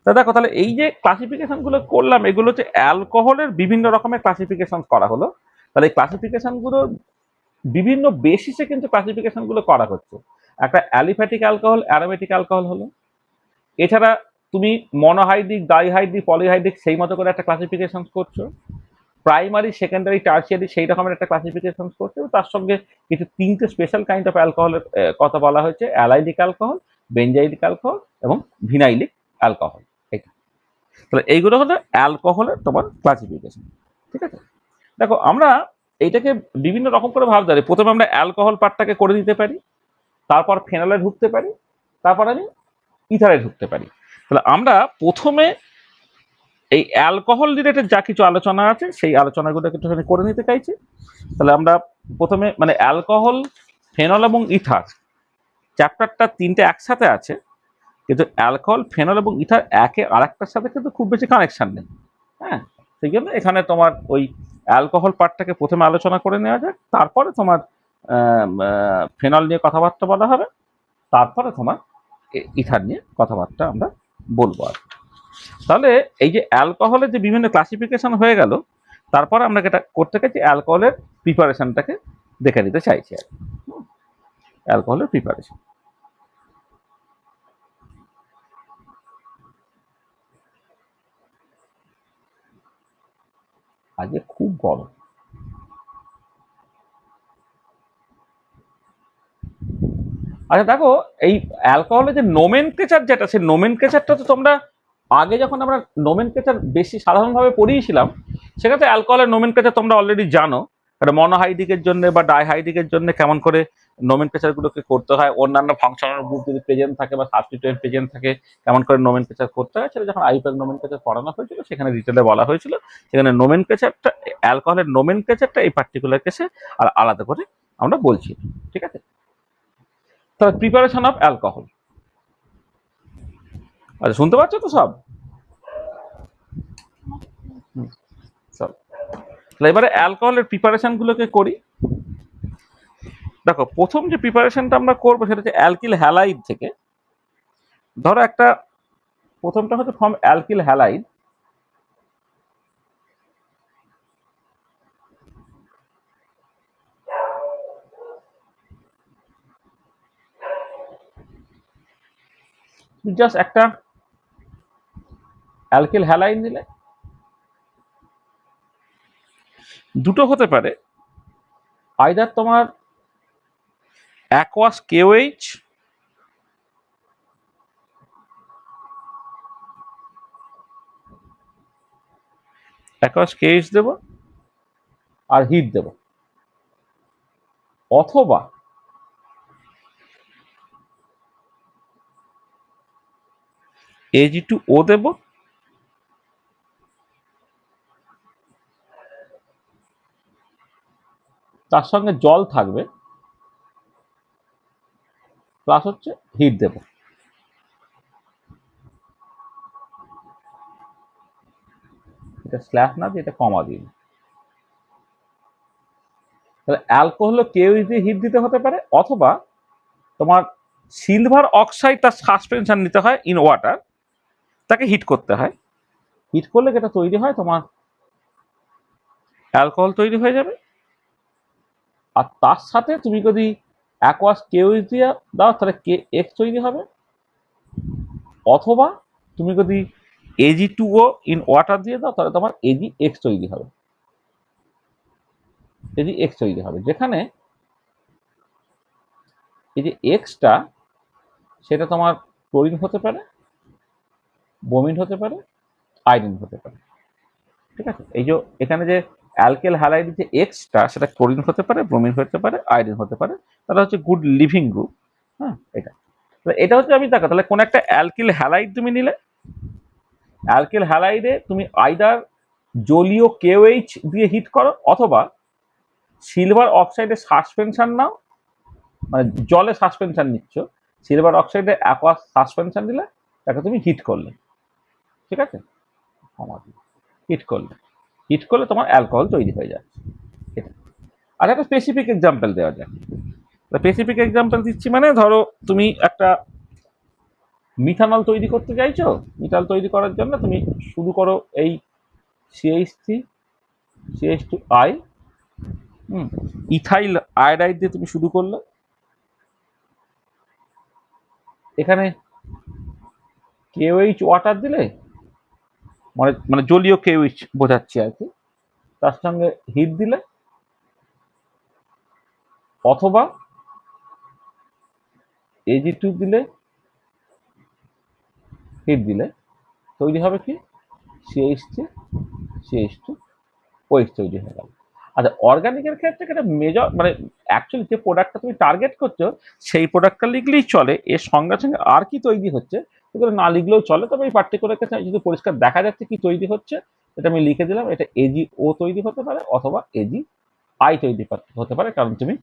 তা দেখো, তাহলে এই যে ক্লাসিফিকেশন গুলো করলাম, এগুলো হচ্ছে অ্যালকোহলের বিভিন্ন রকমের ক্লাসিফিকেশন করা হলো। তাহলে এই ক্লাসিফিকেশন গুলো বিভিন্ন বেসিসে কিন্তু ক্লাসিফিকেশন গুলো করা হচ্ছে। একটা অ্যালিফ্যাটিক অ্যালকোহল, অ্যারোমেটিক অ্যালকোহল হলো। এছাড়া তুমি মনোহাইড্রিক, ডাইহাইড্রিক, পলিহাইড্রিক সেই মতো করে একটা ক্লাসিফিকেশন করছো। প্রাইমারি, সেকেন্ডারি, টার্সিয়ারি সেই রকমের একটা ক্লাসিফিকেশন করছে। তার সঙ্গে কিছু 3টে স্পেশাল কাইন্ড অফ অ্যালকোহলের কথা বলা হয়েছে: অ্যালাইলিক অ্যালকোহল, বেঞ্জাইলিক অ্যালকোহল এবং ভিনাইলিক অ্যালকোহল। এটা, তাহলে এইগুলো হলো অ্যালকোহলের তোমার ক্লাসিফিকেশন। ঠিক আছে, দেখো আমরা এইটাকে বিভিন্ন রকম করে ভাবতে পারি। প্রথমে আমরা অ্যালকোহল পার্টটাকে করে দিতে পারি, তারপর ফেনলে ঢুকতে পারি, তারপর আমি ইথারে ঢুকতে পারি। তাহলে আমরা প্রথমে এই অ্যালকোহল রিলেটেড যা কিছু আলোচনা আছে সেই আলোচনাগুলো একটুখানি করে নিতে চাইছি। তাহলে আমরা প্রথমে মানে অ্যালকোহল, ফেনল এবং ইথার চ্যাপ্টারটা 3টে একসাথে আছে, কিন্তু অ্যালকোহল, ফেনল এবং ইথার একে আরেকটার সাথে কিন্তু খুব বেশি কানেকশন নেই। হ্যাঁ, সেই জন্য এখানে তোমার ওই অ্যালকোহল পার্টটাকে প্রথমে আলোচনা করে নেওয়া যাক, তারপরে তোমার ফেনল নিয়ে কথাবার্তা বলা হবে, তারপরে তোমার ইথার নিয়ে কথাবার্তা আমরা বলবো। আর তাহলে এই যে অ্যালকোহলের যে বিভিন্ন ক্লাসিফিকেশন হয়ে গেল, তারপর আমরা এটা করতে চাইছি অ্যালকোহলের প্রিপারেশনটাকে দেখে নিতে চাইছি। আর অ্যালকোহলের প্রিপারেশন আজকে খুব গরম। আচ্ছা দেখো, এই অ্যালকোহলের যে নোমেনক্লেচার যেটা, সেই নোমেনক্লেচারটা তো তোমরা আগে যখন আমরা নোমেনক্লেচার বেশি সাধারণভাবে পড়িয়েছিলাম, সেক্ষেত্রে অ্যালকোহলের নোমেনক্লেচার তোমরা অলরেডি জানো। একটা মনোহাইড্রিকের জন্য বা ডাইহাইড্রিকের জন্য কেমন করে নোমেনক্লেচারগুলোকে করতে হয়, অন্যান্য ফাংশনাল গ্রুপ যদি প্রেজেন্ট থাকে বা সাবস্টিটিউয়েন্ট প্রেজেন্ট থাকে কেমন করে নোমেনক্লেচার করতে হয়, সেটা যখন আইপ্যাক নোমেনক্লেচার পড়ানো হয়েছিল সেখানে ডিটেলে বলা হয়েছিল। সেখানে নোমেনক্লেচারটা, অ্যালকোহলের নোমেনক্লেচারটা এই পার্টিকুলার কেসে আর আলাদা করে আমরা বলছি। ঠিক আছে, তাহলে প্রিপারেশন অফ অ্যালকোহল। আচ্ছা, শুনতে পাচ্ছ তো সব? চল, তাহলে এবারে অ্যালকোহলের প্রিপারেশন গুলোকে করি। দেখো, প্রথম যে প্রিপারেশনটা আমরা করবো সেটা হচ্ছে অ্যালকিল হ্যালাইড থেকে। ধরো একটা, প্রথমটা হচ্ছে ফ্রম অ্যালকিল হ্যালাইড। জাস্ট একটা অ্যালকিল হ্যালাইড নিলে, দুটো হতে পারে, আইদার তোমার অ্যাকোয়াস KOH দেবো আর হিট দেবো, অথবা Ag2O দেবো, তার সঙ্গে জল থাকবে, প্লাস হচ্ছে হিট দেবো। এটা স্ল্যাশ না দিয়ে এটা কমা দিন। তাহলে অ্যালকোহল KOH দিয়ে হিট দিতে হতে পারে, অথবা তোমার সিলভার অক্সাইড তার সাসপেনশন নিতে হয় ইন ওয়াটার, তাকে হিট করতে হয়। হিট করলে যেটা তৈরি হয় তোমার অ্যালকোহল তৈরি হয়ে যাবে। আর তার সাথে তুমি যদি অ্যাকোয়াস KOH দিয়ে দাও তাহলে KX তৈরি হবে, অথবা তুমি যদি Ag2O ইন ওয়াটার দিয়ে দাও তাহলে তোমার AgX তৈরি হবে। AgX তৈরি হবে, যেখানে এই যে এক্সটা সেটা তোমার ক্লোরিন হতে পারে, ব্রোমিন হতে পারে, আয়োডিন হতে পারে। ঠিক আছে, এই যে এখানে যে অ্যালকেল হ্যালাইড যে এক্সটা সেটা ক্লোরিন হতে পারে, ব্রোমিন হতে পারে, আয়োডিন হতে পারে, তাহলে হচ্ছে গুড লিভিং গ্রুপ। হ্যাঁ, এটা এটা হচ্ছে, আমি দেখো তাহলে কোন একটা অ্যালকিল হ্যালাইড তুমি নিলে, অ্যালকিল হ্যালাইডে তুমি আইদার জলীয় কেওএইচ দিয়ে হিট করো, অথবা সিলভার অক্সাইডের সাসপেনশন নাও, মানে জলে সাসপেনশন নিচ্ছ, সিলভার অক্সাইডে অ্যাকোয়াস সাসপেনশন দিলে তাকে তুমি হিট করলে, ঠিক আছে, হিট করলে, হিট করলে তোমার অ্যালকোহল তৈরি হয়ে যাচ্ছে। এটা আর একটা স্পেসিফিক এক্সাম্পল দেওয়া যায়। স্পেসিফিক এক্সাম্পল দিচ্ছি, মানে ধরো তুমি একটা মিথানল তৈরি করতে চাইছো, মিথানল তৈরি করার জন্য তুমি শুরু করো এই CH3 CH2I, ইথাইল আয়োডাইড দিয়ে তুমি শুরু করলে, এখানে কেওএইচ ওয়াটার দিলে, মানে মানে জলীয় কেওএইচ বোঝাচ্ছি আর কি, তার সঙ্গে হিট দিলে, অথবা Ag2 দিলে, হিট দিলে তৈরি হবে কি CH3 CH2OH তৈরি হয়ে গেল। আচ্ছা, অর্গানিকের ক্ষেত্রে একটা মেজর, মানে অ্যাকচুয়ালি যে প্রোডাক্টটা তুমি টার্গেট করছো সেই প্রোডাক্টটা লিখলেই চলে, এর সঙ্গে সঙ্গে আর কি তৈরি হচ্ছে সেগুলো না লিখলেও চলে, তবে এই পার্টিকুলার ক্ষেত্রে যদি পরিষ্কার দেখা যাচ্ছে কি তৈরি হচ্ছে, এটা আমি লিখে দিলাম, এটা AgO তৈরি হতে পারে অথবা AgI তৈরি হতে পারে, কারণ তুমি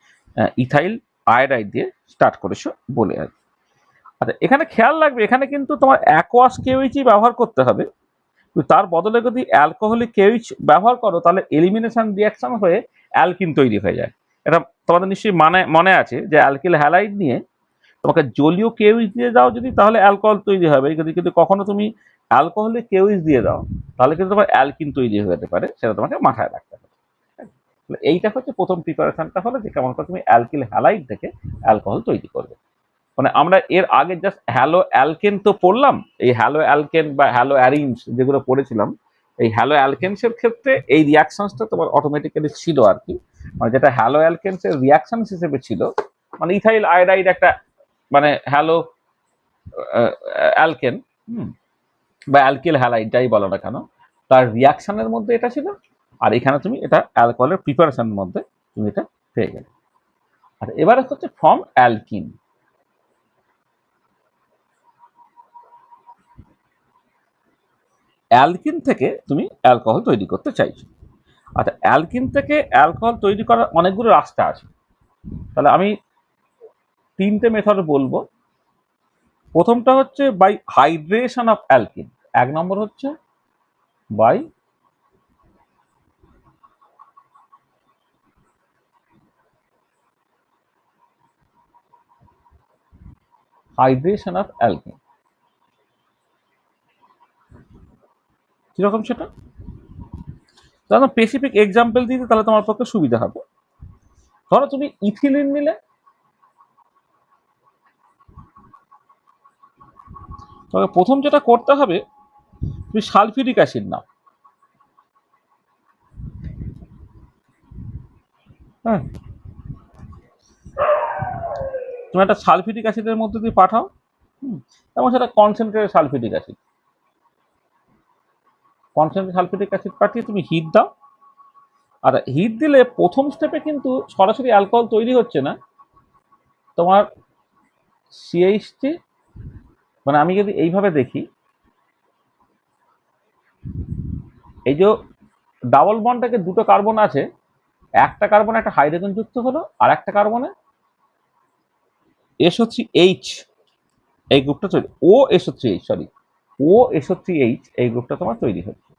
ইথাইল আয়োডাইড দিয়ে স্টার্ট করেছো বলে আর কি। আচ্ছা, এখানে খেয়াল রাখবে, এখানে কিন্তু তোমার অ্যাকোয়াস কেওএইচই ব্যবহার করতে হবে, তার বদলে যদি অ্যালকোহলিক কেওএইচ ব্যবহার করো তাহলে এলিমিনেশন রিয়াকশন হয়ে অ্যালকিন তৈরি হয়ে যায়। এটা তোমাদের নিশ্চয়ই মনে আছে যে অ্যালকিল হ্যালাইড নিয়ে তোমাকে জলীয় কেওএইচ দিয়ে দাও যদি, তাহলে অ্যালকোহল তৈরি হবে, কিন্তু কখনো তুমি অ্যালকোহলিক কেওএইচ দিয়ে দাও তাহলে কিন্তু তোমার অ্যালকিন তৈরি হয়ে যেতে পারে, সেটা তোমাকে মাথায় রাখতে হবে। এইটা হচ্ছে প্রথম প্রিপারেশনটা হলো যে কেমন করে তুমি অ্যালকিল হ্যালাইড থেকে অ্যালকোহল তৈরি করবে। মানে আমরা এর আগে জাস্ট হ্যালো অ্যালকেন তো পড়লাম, এই হ্যালো অ্যালকেন বা হ্যালো অ্যারিনস যেগুলো পড়েছিলাম, এই হ্যালো অ্যালকেন্সের ক্ষেত্রে এই রিয়াকশনসটা তোমার অটোমেটিক্যালি ছিল আর কি, মানে যেটা হ্যালো অ্যালকেন্সের রিয়াকশন হিসেবে ছিল, মানে ইথাইল আয়োডাইড একটা মানে হ্যালো অ্যালকেন, বা অ্যালকিল হ্যালাইড যাই বলো না কেন, তার রিয়াকশনের মধ্যে এটা ছিল, আর এখানে তুমি এটা অ্যালকোহলের প্রিপারেশনের মধ্যে তুমি এটা পেয়ে গেলে। আর এবারে হচ্ছে ফ্রম অ্যালকিন, অ্যালকিন থেকে তুমি অ্যালকোহল তৈরি করতে চাইছো। আচ্ছা, অ্যালকিন থেকে অ্যালকোহল তৈরি করার অনেকগুলো রাস্তা আছে, তাহলে আমি তিনটে মেথড বলবো। প্রথমটা হচ্ছে বাই হাইড্রেশন অফ অ্যালকিন, এক নম্বর হচ্ছে বাই হাইড্রেশন অফ অ্যালকিন। কিরকম সেটা, তাহলে স্পেসিফিক এক্সাম্পল দিতে তাহলে তোমার পক্ষে সুবিধা হবে। ধরো তুমি ইথিলিন নিলে, তবে প্রথম যেটা করতে হবে তুমি সালফিউরিক অ্যাসিড নাও। হ্যাঁ, তুমি একটা সালফিউরিক অ্যাসিডের মধ্যে দিয়ে পাঠাও, এবং সেটা concentrated sulphuric acid, concentrated sulphuric acid পাঠিয়ে তুমি হিট দাও। আর হিট দিলে প্রথম স্টেপে কিন্তু সরাসরি অ্যালকোহল তৈরি হচ্ছে না, তোমার CH3, মানে আমি যদি এইভাবে দেখি, এই যে ডাবল বন্ডটাকে দুটো কার্বন আছে, একটা কার্বনে একটা হাইড্রোজেন যুক্ত হলো, আর একটা কার্বনে SO3H, এই গ্রুপটা তৈরি, OSO3H, সরি, OSO3H, এই গ্রুপটা তোমার তৈরি হচ্ছে।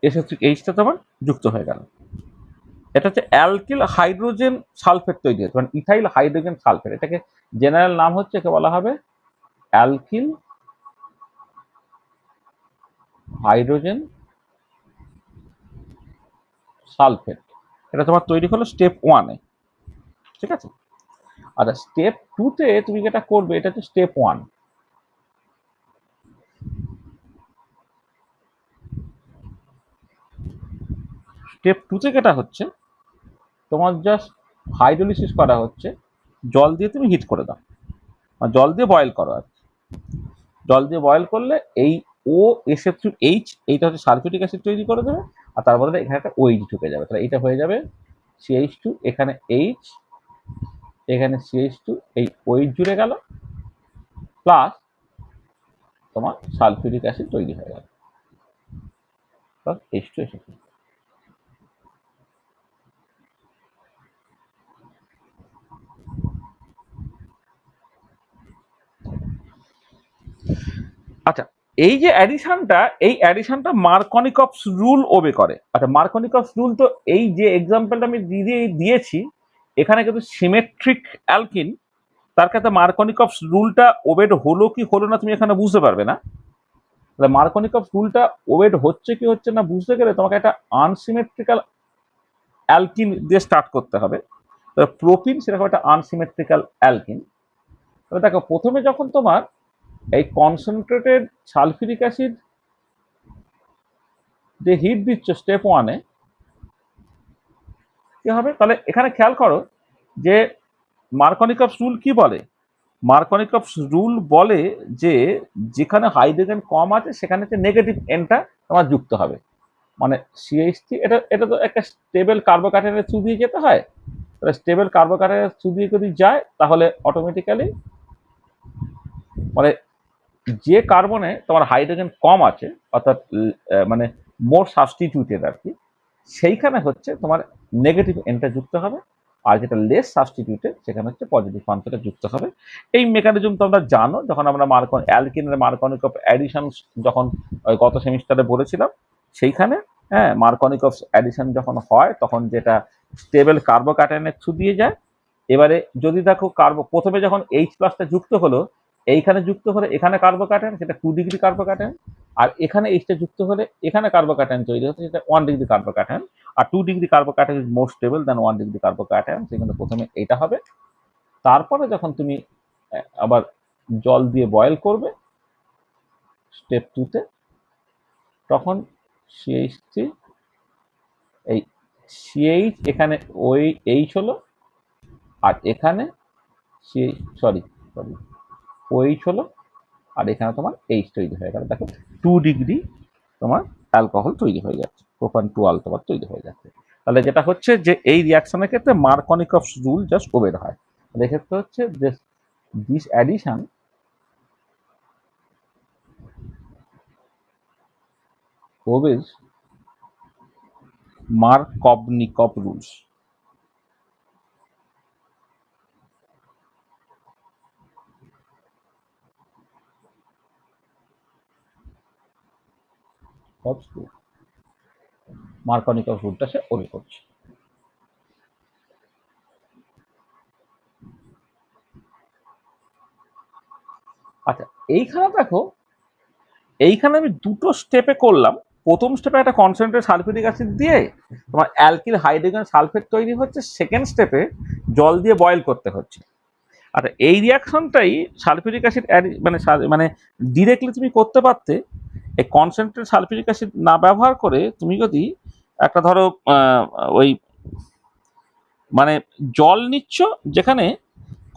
OSO3H তোমার যুক্ত হয়ে গেল, এটা হচ্ছে অ্যালকিল হাইড্রোজেন সালফেট তৈরি হচ্ছে, মানে ইথাইল হাইড্রোজেন সালফেট, এটাকে জেনারেল নাম হচ্ছে, একে বলা হবে অ্যালকিল হাইড্রোজেন সালফেট। এটা তোমার তৈরি হলো স্টেপ 1-এ, ঠিক আছে। আচ্ছা, স্টেপ 2-তে তুমি যেটা করবে, এটা হচ্ছে স্টেপ 1। স্টেপ 2-তে যেটা হচ্ছে, তোমার জাস্ট হাইড্রোলিসিস করা হচ্ছে, জল দিয়ে তুমি হিট করে দাও, মানে জল দিয়ে বয়েল করো আর কি। জল দিয়ে বয়েল করলে এই OH এইটা হচ্ছে সালফিউরিক অ্যাসিড তৈরি করে দেবে, আর তার বদলে এখানে একটা OH ঢুকে যাবে, তাহলে এটা হয়ে যাবে CH2, এখানে H, এখানে CH2, এই OH জুড়ে গেল, প্লাস তোমার সালফিউরিক অ্যাসিড তৈরি হয়ে গেল, প্লাস H2 এসেছে। আচ্ছা, এই যে অ্যাডিশনটা, এই অ্যাডিশনটা মার্কনিকভস রুল ওবে করে। আচ্ছা, মার্কনিকভস রুল তো এই যে এক্সাম্পলটা আমি দিয়েছি, এখানে কিন্তু সিমেট্রিক অ্যালকিন, তার ক্ষেত্রে মার্কনিকভস রুলটা ওবেড হলো কি হলো না তুমি এখানে বুঝতে পারবে না। তাহলে মার্কনিকভস রুলটা ওবেড হচ্ছে কি হচ্ছে না বুঝতে গেলে তোমাকে একটা আনসিমেট্রিক্যাল অ্যালকিন দিয়ে স্টার্ট করতে হবে। প্রোপিন সেরকম একটা আনসিমেট্রিক্যাল অ্যালকিন। তবে দেখো, প্রথমে যখন তোমার এই কনসেন্ট্রেটেড সালফিউরিক অ্যাসিড যে হিট দিচ্ছ স্টেপ 1-এ, কি হবে? তাহলে এখানে খেয়াল করো যে মার্কনিকভস রুল কি বলে। মার্কনিকভস রুল বলে যে যেখানে হাইড্রোজেন কম আছে সেখানে নেগেটিভ এনটা তোমার যুক্ত হবে, মানে CH3, এটা তো একটা স্টেবল কার্বোকার্বনের থ্রু দিয়ে যেতে হয়। তাহলে স্টেবল কার্বোকার্বনের থ্রু দিয়ে যদি যায় তাহলে অটোমেটিক্যালি মানে যে কার্বনে তোমার হাইড্রোজেন কম আছে, অর্থাৎ মানে মোর সাবস্টিটিউটেড আর কি, সেইখানে হচ্ছে তোমার নেগেটিভ এনটা যুক্ত হবে, আর যেটা লেস সাবস্টিটিউটেড সেখানে হচ্ছে পজিটিভ প্রান্তটা যুক্ত হবে। এই মেকানিজম তোমরা জানো, যখন আমরা অ্যালকিনের মার্কনিকভ অ্যাডিশন যখন গত সেমিস্টারে বলেছিলাম, সেইখানে হ্যাঁ মার্কনিকভস অ্যাডিশন যখন হয় তখন যেটা স্টেবল কার্বোক্যাটায়নের থ্রু দিয়ে যায়। এবারে যদি দেখো প্রথমে যখন H+টা যুক্ত হলো, এইখানে যুক্ত হলে এখানে কার্বোক্যাটায়ন, সেটা 2 ডিগ্রি কার্বোক্যাটায়ন, আর এখানে H টা যুক্ত হলে এখানে কার্বোক্যাটায়ন তৈরি হচ্ছে, সেটা 1 ডিগ্রি কার্বোক্যাটায়ন। আর 2 degree carbocation is more stable than 1 degree carbocation, সেখানে প্রথমে এটা হবে। তারপরে যখন তুমি আবার জল দিয়ে বয়েল করবে স্টেপ 2-তে, তখন CH3, এই CH এখানে ওই H হলো, আর এখানে সরি OH হলো, আর এখানে তোমার H তৈরি হয়ে গেল। দেখো 2 ডিগ্রি তোমার অ্যালকোহল তৈরি হয়ে যাচ্ছে, প্রোপান 2 আলকোহল তৈরি হয়ে যাচ্ছে। তাহলে যেটা হচ্ছে যে এই রিয়াকশনের ক্ষেত্রে মার্কনিকভস রুল জাস্ট ওবেড হয়। এক্ষেত্রে হচ্ছে যে this addition obeys Markovnikov rules. Markovnikov রুলটা সে ওবে করছে। আচ্ছা, এইখানে দেখো, এইখানে আমি দুটো স্টেপে করলাম। প্রথম স্টেপে একটা কনসেন্ট্রেট সালফিউরিক অ্যাসিড দিয়ে তোমার অ্যালকিল হাইড্রোজেন সালফেট তৈরি হচ্ছে, সেকেন্ড স্টেপে জল দিয়ে বয়েল করতে হচ্ছে। আচ্ছা, এই রিয়াকশনটাই সালফিউরিক অ্যাসিড মানে ডিরেক্টলি তুমি করতে পারতে। এই কনসেন্ট্রেট সালফিউরিক অ্যাসিড না ব্যবহার করে তুমি যদি একটা ধরো ওই মানে জল নিচ্ছ, যেখানে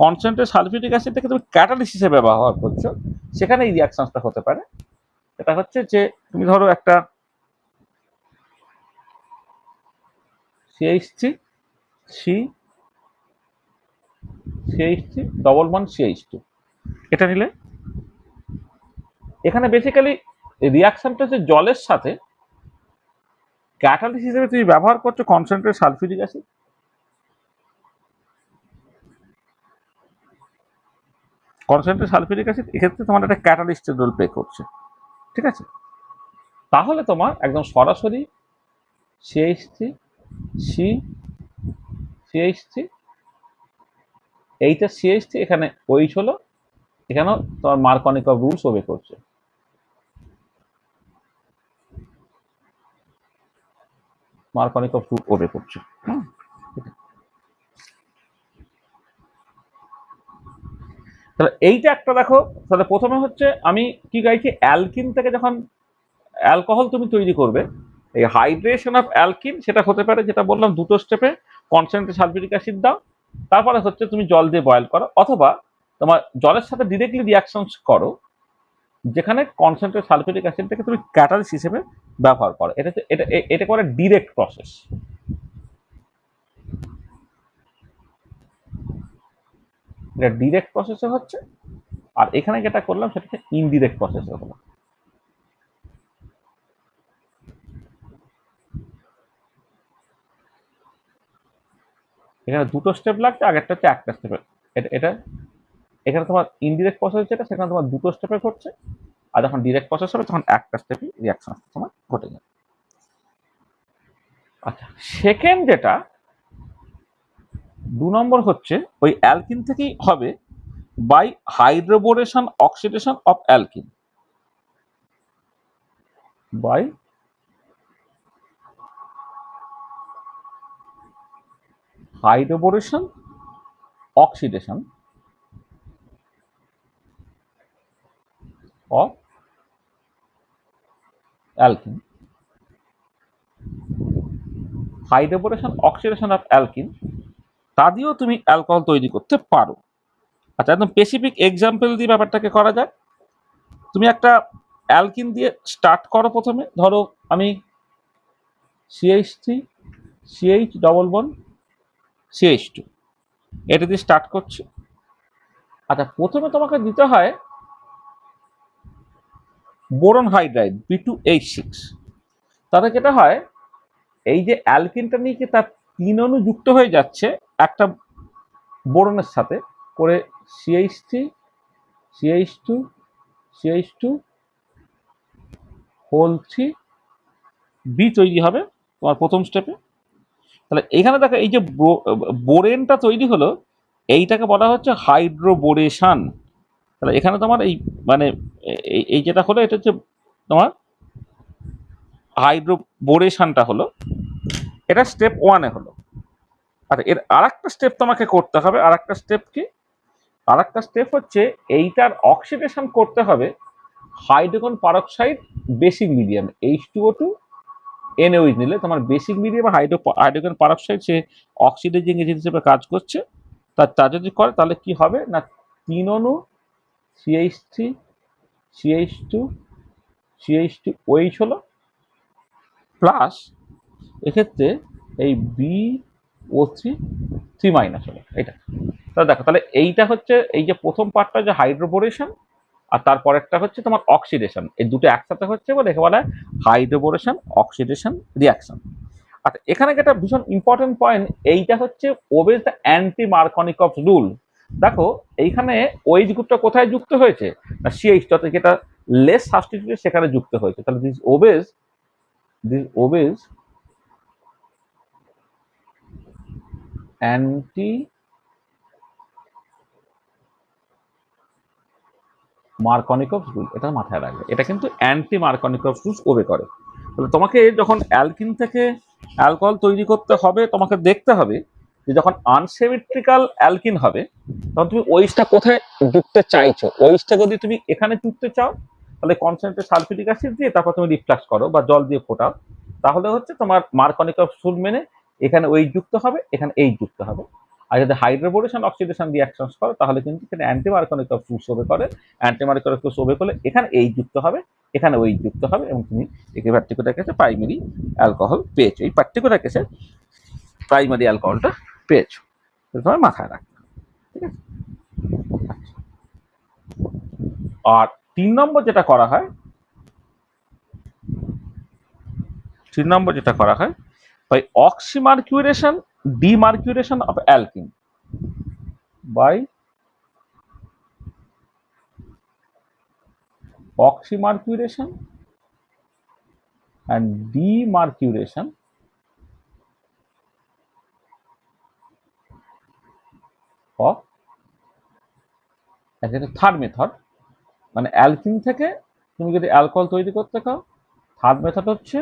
কনসেন্ট্রেট সালফিউরিক অ্যাসিড থেকে তুমি ক্যাটালিস্ট হিসেবে ব্যবহার করছো, সেখানে এই রিয়াকশনটা হতে পারে। এটা হচ্ছে যে তুমি ধরো একটা CH3 ডবল বন্ড CH2 এটা নিলে, এখানে বেসিক্যালি রিয়াকশনটা হচ্ছে জলের সাথে ক্যাটালিস্ট হিসেবে তুমি ব্যবহার করছো concentrate sulphuric acid. Concentrate sulphuric acid এক্ষেত্রে তোমার একটা ক্যাটালিস্টের রোল প্লে করছে, ঠিক আছে? তাহলে তোমার একদম সরাসরি CH3 এইটা CH3, এখানে OH হলো, এখানেও তোমার মার্কনিকভ রুলস ওবে করছে। মার্কনিকভ রুল ওবে করছে। তাহলে এইটা একটা দেখো, তাহলে প্রথমে হচ্ছে আমি কি গাইছি, অ্যালকিন থেকে যখন অ্যালকোহল তুমি তৈরি করবে, এই হাইড্রেশন অফ অ্যালকিন সেটা হতে পারে, যেটা বললাম দুটো স্টেপে। কনসেন্ট্রেটেড সালফিউরিক অ্যাসিড দাও, তারপরে হচ্ছে তুমি জল দিয়ে বয়েল করো, অথবা তোমার জলের সাথে ডিরেক্টলি রিয়াকশন করো, যেখানে কনসেন্ট্রেটেড সালফিউরিক অ্যাসিডটাকে তুমি ক্যাটালিস্ট হিসেবে ব্যবহার করো। এটা এটা এটা করে ডিরেক্ট প্রসেস। এটা ডিরেক্ট প্রসেসে হচ্ছে, আর এখানে যেটা করলাম সেটা হচ্ছে ইনডিরেক্ট প্রসেসে হলো। এখানে দুটো স্টেপ লাগছে, আগেরটা হচ্ছে একটা স্টেপের। এটা এটা এখানে তোমার ইনডিরেক্ট প্রসেস যেটা, সেখানে তোমার দুটো স্টেপে ঘটছে, আর যখন ডিরেক্ট প্রসেস হবে তখন একটা স্টেপই রিয়াকশন তোমার ঘটে যাবে। আচ্ছা, সেকেন্ড যেটা 2 নম্বর হচ্ছে ওই অ্যালকিন থেকেই হবে by hydroboration oxidation of alkene, by hydroboration oxidation of alkene. Hydroboration oxidation of alkene, তা দিয়েও তুমি অ্যালকোহল তৈরি করতে পারো। আচ্ছা, একদম স্পেসিফিক এক্সাম্পল দিয়ে ব্যাপারটাকে করা যায়। তুমি একটা অ্যালকিন দিয়ে স্টার্ট করো। প্রথমে ধরো আমি CH3 CH double bond CH2 এটা দিয়ে স্টার্ট করছি। আচ্ছা, প্রথমে তোমাকে দিতে হয় বোরন হাইড্রাইড B2H6। তাতে যেটা হয়, এই যে অ্যালকিনটা নিয়ে কি তার 3 অণু যুক্ত হয়ে যাচ্ছে একটা বোরনের সাথে করে, CH3 CH2 CH2 whole 3 B তৈরি হবে তোমার প্রথম স্টেপে। তাহলে এখানে দেখো এই যে বোরেনটা তৈরি হলো, এইটাকে বলা হচ্ছে হাইড্রোবোরেশন। তাহলে এখানে তোমার এই মানে এই যেটা হলো, এটা হচ্ছে তোমার হাইড্রোবোরেশনটা হলো, এটা স্টেপ 1-এ হলো। আর এর আরেকটা স্টেপ তোমাকে করতে হবে। আরেকটা স্টেপ কি? আরেকটা স্টেপ হচ্ছে এইটার অক্সিডেশন করতে হবে hydrogen peroxide basic medium H2O2 NaOH নিলে তোমার বেসিক মিডিয়াম হাইড্রোজেন পারক্সাইড সে অক্সিডাইজিং এজেন্ট হিসেবে কাজ করছে। তা যদি করে তাহলে কি হবে না, 3 অণু CH3 CH2 CH2OH হলো, প্লাস এক্ষেত্রে এই BO3 3- হলো এটা। তাহলে দেখো, তাহলে এইটা হচ্ছে এই যে প্রথম পার্টটা যে হাইড্রোবোরেশন, আর তারপরেরটা হচ্ছে তোমার অক্সিডেশন। এই দুটো একসাথে হচ্ছে বলে একে বলা হয় হাইড্রোবোরেশন অক্সিডেশন রিয়াকশন। আচ্ছা, এখানে যেটা ভীষণ ইম্পর্টেন্ট পয়েন্ট, এইটা হচ্ছে obeys the anti Markovnikov rule. দেখো এইখানে ওইচ গ্রুপটা কোথায় যুক্ত হয়েছে না, CH যেটা লেস সাবস্টিটিউটেড সেখানে যুক্ত হয়েছে। তাহলে this obeys anti Markovnikov rule, এটা মাথায় রাখবে। এটা কিন্তু অ্যান্টি মার্কনিকভ রুল ওবে করে। তাহলে তোমাকে যখন অ্যালকিন থেকে অ্যালকোহল তৈরি করতে হবে, তোমাকে দেখতে হবে যে যখন আনসিমেট্রিক্যাল অ্যালকিন হবে তখন তুমি ওইচটা কোথায় যুক্তে চাইছো। ওইচটা যদি তুমি এখানে যুক্তে চাও, তাহলে কনসেন্ট্রেটেড সালফিউরিক অ্যাসিড দিয়ে তারপর তুমি রিফ্লাক্স করো বা জল দিয়ে ফোটাও, তাহলে হচ্ছে তোমার মার্কনিকভ রুল মেনে এখানে ওইচ যুক্ত হবে, এখানে এইচ যুক্ত হবে। আর যদি হাইড্রোবোরেশন অক্সিডেশন রিয়াকশন করে তাহলে কিন্তু এখানে অ্যান্টি মার্কনিকভ রুল ওবে করে। অ্যান্টি মার্কনিকভ রুল ওবে করলে এখানে এইচ যুক্ত হবে, এখানে ওইচ যুক্ত হবে, এবং তুমি এই পার্টিকুলার কেসে প্রাইমারি অ্যালকোহল পেয়েছো। এই পার্টিকুলার কেসে প্রাইমারি অ্যালকোহলটা পেয়েছো। তোমার মাথায় রাখবে, ঠিক আছে? আর 3 নম্বর যেটা করা হয়, 3 নম্বর যেটা করা হয় by oxymercuration demercuration of alkene, by oxymercuration and demercuration of, এটা থার্ড মেথড। মানে অ্যালকিন থেকে তুমি যদি অ্যালকোহল তৈরি করতে চাও, থার্ড মেথড হচ্ছে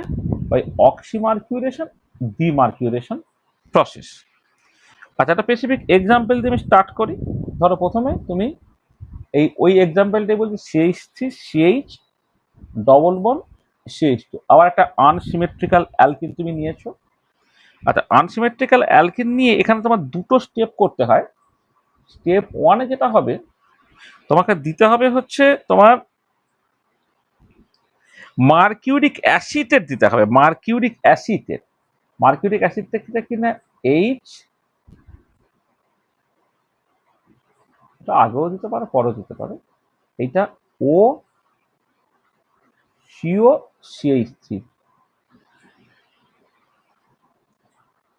বাই অক্সিমার্কিউরেশন ডিমার্কিউরেশন প্রসেস। আচ্ছা, একটা স্পেসিফিক এক্সাম্পল দিয়ে আমি স্টার্ট করি। ধরো প্রথমে তুমি ওই এক্সাম্পলটাই বলছি, CH3 CH double bond CH2, আবার একটা আনসিমেট্রিক্যাল অ্যালকিন তুমি নিয়েছো। আচ্ছা, আনসিমেট্রিক্যাল অ্যালকিন নিয়ে এখানে তোমার দুটো স্টেপ করতে হয়। স্টেপ ওয়ানে যেটা হবে, তোমাকে দিতে হবে হচ্ছে তোমার মার্কিউরিক অ্যাসিটেট দিতে হবে। মার্কিউরিক অ্যাসিটেট, মার্কিউরিক অ্যাসিডটা কিনা এইচ, এটা আগেও দিতে পারো পরেও দিতে পারো, এইটা ও সিও সিএইচ থ্রি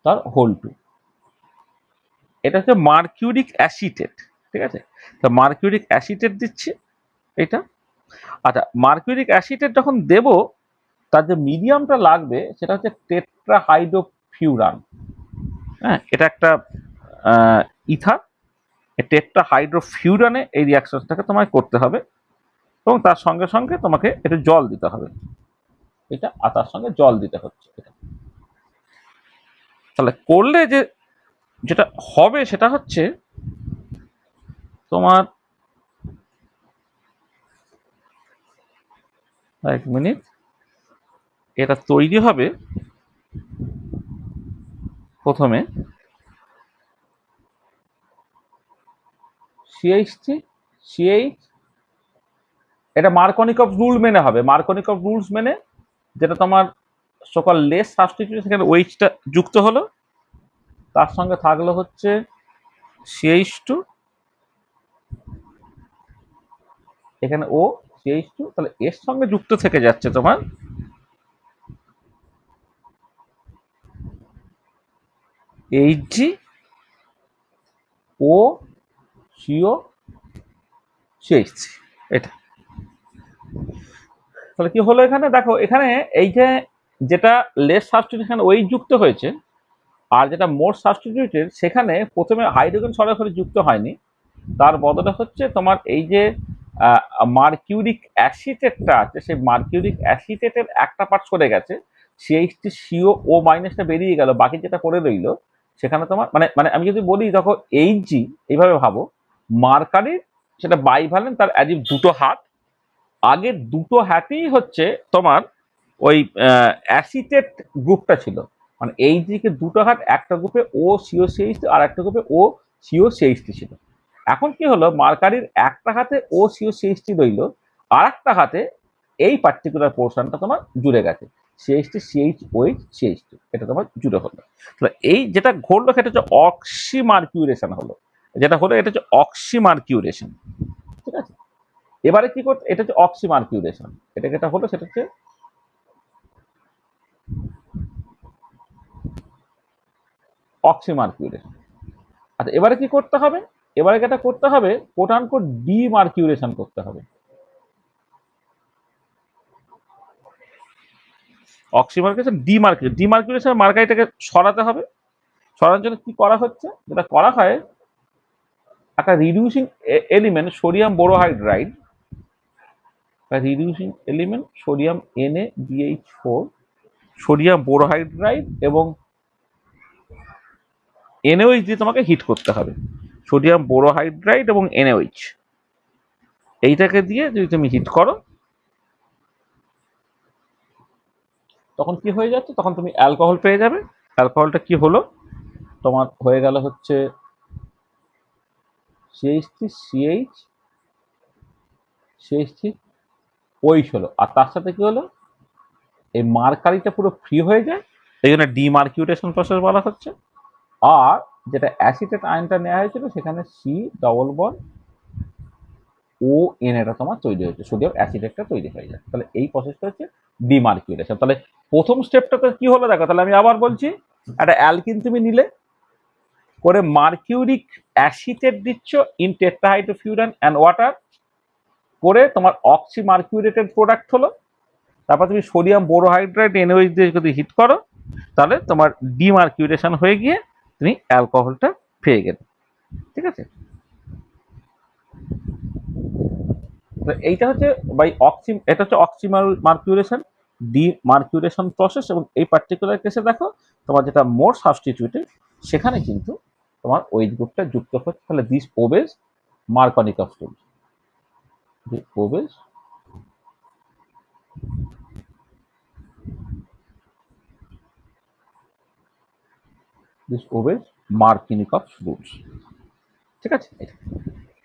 তার হোল টু, এটা হচ্ছে মার্কিউরিক অ্যাসিটেট। ঠিক আছে, তো মার্কিউরিক অ্যাসিটেট দিচ্ছি এটা। আচ্ছা, মার্কিউরিক অ্যাসিটেট যখন দেব, তার যে মিডিয়ামটা লাগবে সেটা হচ্ছে টেট্রাহাইড্রোফিউরান। হ্যাঁ, এটা একটা ইথার, টেট্রাহাইড্রোফিউরানে এই রিয়াকশনটাকে তোমায় করতে হবে, এবং তার সঙ্গে সঙ্গে তোমাকে একটু জল দিতে হবে, এটা আর তার সঙ্গে জল দিতে হচ্ছে এটা। তাহলে করলে যে যেটা হবে সেটা হচ্ছে তোমার, এক মিনিট, এটা তৈরি হবে প্রথমে সিএইচ3 সিএইচ, এটা মার্কনিকভ রুল মেনে হবে, মার্কনিকভ রুলস মেনে, যেটা তোমার সকল লেস সাবস্টিটিউট, সেখানে ওইচটা যুক্ত হলো, তার সঙ্গে থাকলো হচ্ছে সিএইচ2, এখানে ও সিএইচ2, তাহলে এর সঙ্গে যুক্ত থেকে যাচ্ছে তোমার এইচজি ও সিও সিএইচ3, এটা। তাহলে কি হলো এখানে দেখো, এখানে এই যে যেটা লেস সাবস্টিটিউট এখানে ওই যুক্ত হয়েছে, আর যেটা মোর সাবস্টিটিউটেড সেখানে প্রথমে হাইড্রোজেন সরাসরি যুক্ত হয়নি, তার বদলে হচ্ছে তোমার এই যে মার্কিউরিক অ্যাসিটেটটা আছে, সেই মার্কিউরিক অ্যাসিটেটের একটা পার্ট সরে গেছে, সিএইচটি সিও ও মাইনাসটা বেরিয়ে গেল, বাকি যেটা পড়ে রইলো সেখানে তোমার মানে মানে আমি যদি বলি দেখো এইচজি এইভাবে ভাবো, মার্কারির সেটা বাইভ্যালেন্ট, তার অ্যাজিভ দুটো হাত, আগের দুটো হাতেই হচ্ছে তোমার ওই অ্যাসিটেট গ্রুপটা ছিল, মানে এইচজি কে দুটো হাত, একটা গ্রুপে ও সিও সিএইচটি আর একটা গ্রুপে ও সিও সিএইচটি ছিল। এখন কি হলো, মার্কারির একটা হাতে ও সিও সিএইচটি রইল, আর একটা হাতে এই পার্টিকুলার পোর্শনটা তোমার জুড়ে গেছে, সিএইচটি সিএইচ ওইচ সিএইচটি, এটা তোমার জুড়ে হলো। তাহলে এই যেটা ঘটলো সেটা হচ্ছে অক্সিমার্কিউরেশন হলো, যেটা হলো এটা হচ্ছে অক্সিমার্কিউরেশন। ঠিক আছে, এবারে কি করতে, এটা হচ্ছে অক্সিমার্কিউরেশন, এটা যেটা হলো সেটা হচ্ছে অক্সিমার্কিউরেশন। আচ্ছা, এবারে কি করতে হবে, এবারে যেটা করতে হবে কোট আনকোট ডিমার্কিউরেশন করতে হবে। অক্সিমার্কিউরেশন ডিমার্কিউরেশন, ডিমার্কিউরেশন মার্কারিটাকে সরাতে হবে। সরানোর জন্য কি করা হচ্ছে, যেটা করা হয়, একটা reducing element sodium borohydride, reducing element sodium NaBH4, sodium borohydride এবং NaOH দিয়ে তোমাকে হিট করতে হবে, সোডিয়াম বোরোহাইড্রাইড এবং NaOH, এইটাকে দিয়ে যদি তুমি হিট করো, তখন কি হয়ে যাচ্ছে, তখন তুমি অ্যালকোহল পেয়ে যাবে। অ্যালকোহলটা কি হলো, তোমার হয়ে গেল হচ্ছে সিএইচ3 সিএইচ সিএইচ3 ওইচ হলো, আর তার সাথে কি হলো, এই মার্কারিটা পুরো ফ্রি হয়ে যায়, এই জন্য ডিমার্কিউরেশন প্রসেস বলা হচ্ছে। আর যেটা অ্যাসিটেট আয়নটা নেওয়া হয়েছিল সেখানে সি ডবল বন্ড ও এন, এটা তোমার তৈরি হয়েছে, সোডিয়াম অ্যাসিটেটটা তৈরি হয়ে যায়। তাহলে এই প্রসেসটা হচ্ছে ডিমার্কিউরেশন। তাহলে প্রথম স্টেপটাতে কি হলো দেখো, তাহলে আমি আবার বলছি, একটা অ্যালকিন তুমি নিলে, করে মার্কিউরিক অ্যাসিটেট দিচ্ছ ইন টেট্রাহাইড্রোফিউরান অ্যান্ড ওয়াটার, করে তোমার অক্সিমার্কিউরেটেড প্রোডাক্ট হলো, তারপর তুমি সোডিয়াম বোরোহাইড্রাইড NaOH দিয়ে যদি হিট করো, তাহলে তোমার ডিমার্কিউরেশন হয়ে গিয়ে তুমি অ্যালকোহলটা পেয়ে গেলে। ঠিক আছে, এইটা হচ্ছে বাই অক্সি, এটা হচ্ছে অক্সিমার্কিউরেশন, ডিমার্কিউরেশন প্রসেস। এবং এই পার্টিকুলার কেসে দেখো, তোমার যেটা মোর সাবস্টিটিউটেড সেখানে কিন্তু তোমার ওয়েজ গ্রুপটা যুক্ত হচ্ছে, তাহলে this obeys Markovnikov rule, obeys this obeys Markovnikov's rules. ঠিক আছে,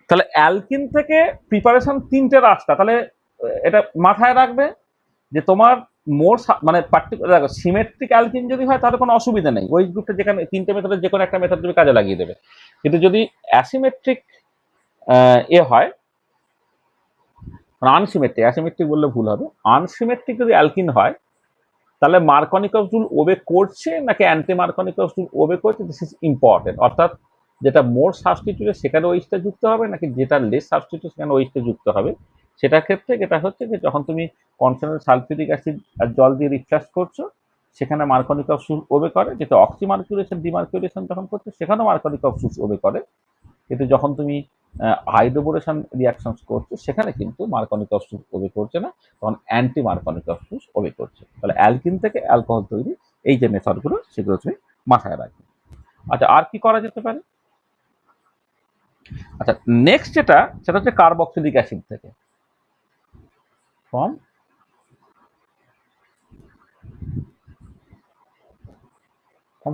তাহলে অ্যালকিন থেকে প্রিপারেশন তিনটে রাস্তা, তাহলে এটা মাথায় রাখবে যে তোমার মোর মানে পার্টিকুলার সিমেট্রিক অ্যালকিন যদি হয় তাহলে কোনো অসুবিধা নেই, ওই গ্রুপটা যেখানে তিনটে মেথডের যে কোনো একটা মেথড তুমি কাজে লাগিয়ে দেবে। কিন্তু যদি অ্যাসিমেট্রিক হয়, মানে আনসিমেট্রিক, অ্যাসিমেট্রিক বললে ভুল হবে, আনসিমেট্রিক যদি অ্যালকিন হয় তাহলে মার্কনিকভস রুল ওবে করছে নাকি অ্যান্টি মার্কনিকভস রুল ওবে করছে, দিস ইজ ইম্পর্টেন্ট। অর্থাৎ যেটা মোর সাবস্টিটিউটে সেখানে ওইচটা যুক্ত হবে নাকি যেটা লেস সাবস্টিটিউট সেখানে ওইচটা যুক্ত হবে। সেটার ক্ষেত্রে যেটা হচ্ছে যে যখন তুমি কনসেন্ট্রেটেড সালফিউরিক অ্যাসিড আর জল দিয়ে রিফ্লাশ করছো সেখানে মার্কনিকভস রুল ওবে করে, যেটা অক্সিমার্কিউরেশন ডিমার্কিউরেশন যখন করছো সেখানেও মার্কনিকভস রুল ওবে করে। কিন্তু যখন তুমি হাইড্রোবোরেশন রিয়াকশন করছো সেখানে কিন্তু মার্কনিকভস রুল ওবে করছে না, তখন অ্যান্টি মার্কনিকভস রুল ওবে করছে। তাহলে অ্যালকিন থেকে অ্যালকোহল তৈরি এই যে মেথডগুলো সেগুলো তুমি মাথায় রাখবে। আচ্ছা, আর কি করা যেতে পারে? আচ্ছা, নেক্সট যেটা সেটা হচ্ছে কার্বক্সিলিক অ্যাসিড থেকে from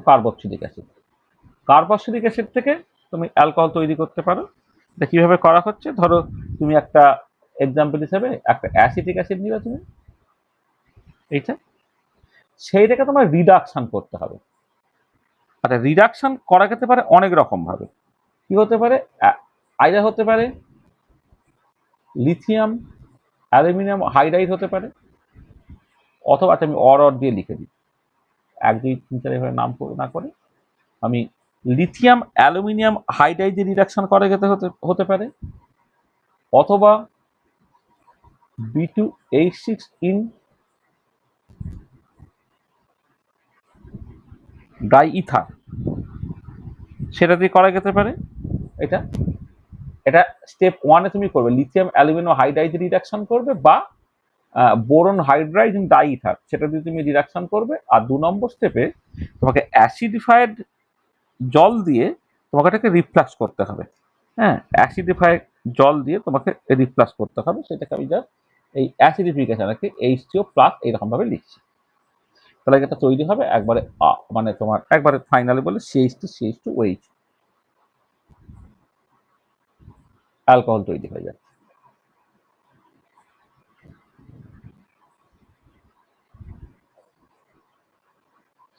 carboxylic acid. Carboxylic acid থেকে তুমি অ্যালকোহল তৈরি করতে পারো। এটা কিভাবে করা হচ্ছে, ধরো তুমি একটা এক্সাম্পল হিসেবে একটা অ্যাসিটিক অ্যাসিড নিলে তুমি এইটা, সেইটাকে তোমার রিডাকশন করতে হবে। আচ্ছা, রিডাকশন করা যেতে পারে অনেক রকম ভাবে। কি হতে পারে? আইদার হতে পারে লিথিয়াম অ্যালুমিনিয়াম হাইড্রাইড হতে পারে, অথবা আমি অর দিয়ে লিখে দিই, 1 2 3 4 এভাবে নাম না করে আমি লিথিয়াম অ্যালুমিনিয়াম হাইড্রাইড দিয়ে রিডাকশন করা যেতে হতে পারে, অথবা B2H6 ইন ডাই ইথার সেটা দিয়ে করা যেতে পারে। এটা এটা স্টেপ 1-এ তুমি করবে, লিথিয়াম অ্যালুমিনিয়াম হাইড্রাইড রিডাকশন করবে, বা boron hydride in di ether সেটা দিয়ে তুমি রিডাকশন করবে। আর 2 নম্বর স্টেপে তোমাকে অ্যাসিডিফাইড জল দিয়ে তোমাকে এটাকে রিফ্লাক্স করতে হবে। হ্যাঁ, অ্যাসিডিফাইড জল দিয়ে তোমাকে রিফ্লাক্স করতে হবে। সেটাকে আমি জাস্ট এই অ্যাসিডিফিকেশনকে H2O+ এইরকম ভাবে লিখছি। তাহলে এটা তৈরি হবে একবারে মানে তোমার একবারে ফাইনালি বলে CH2CH2OH অ্যালকোহল তৈরি হয়ে যায়।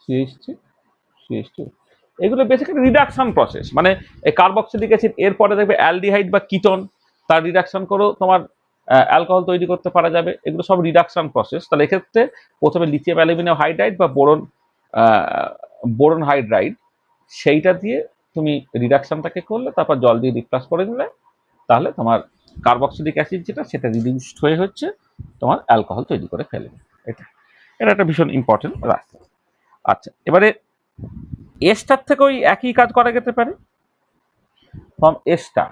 CH2CH2 এগুলো বেসিক্যালি রিডাকশন প্রসেস, মানে এই কার্বক্সিলিক অ্যাসিড এরপরে দেখবে অ্যালডিহাইড বা কিটোন তার রিডাকশন করেও তোমার অ্যালকোহল তৈরি করতে পারা যাবে। এগুলো সব রিডাকশন প্রসেস। তাহলে এক্ষেত্রে প্রথমে লিথিয়াম অ্যালুমিনিয়াম হাইড্রাইড বা বোরন হাইড্রাইড সেইটা দিয়ে তুমি রিডাকশনটাকে করলে, তারপর জল দিয়ে রিপ্লেস করে দিলে, তাহলে তোমার কার্বক্সিলিক অ্যাসিড যেটা সেটা রিডিউসড হয়ে হচ্ছে তোমার অ্যালকোহল তৈরি করে ফেলবে। এটা এটা একটা ভীষণ ইম্পর্টেন্ট রাস্তা। আচ্ছা, এবারে এস্টার থেকে ওই একই কাজ করা যেতে পারে। ফ্রম এস্টার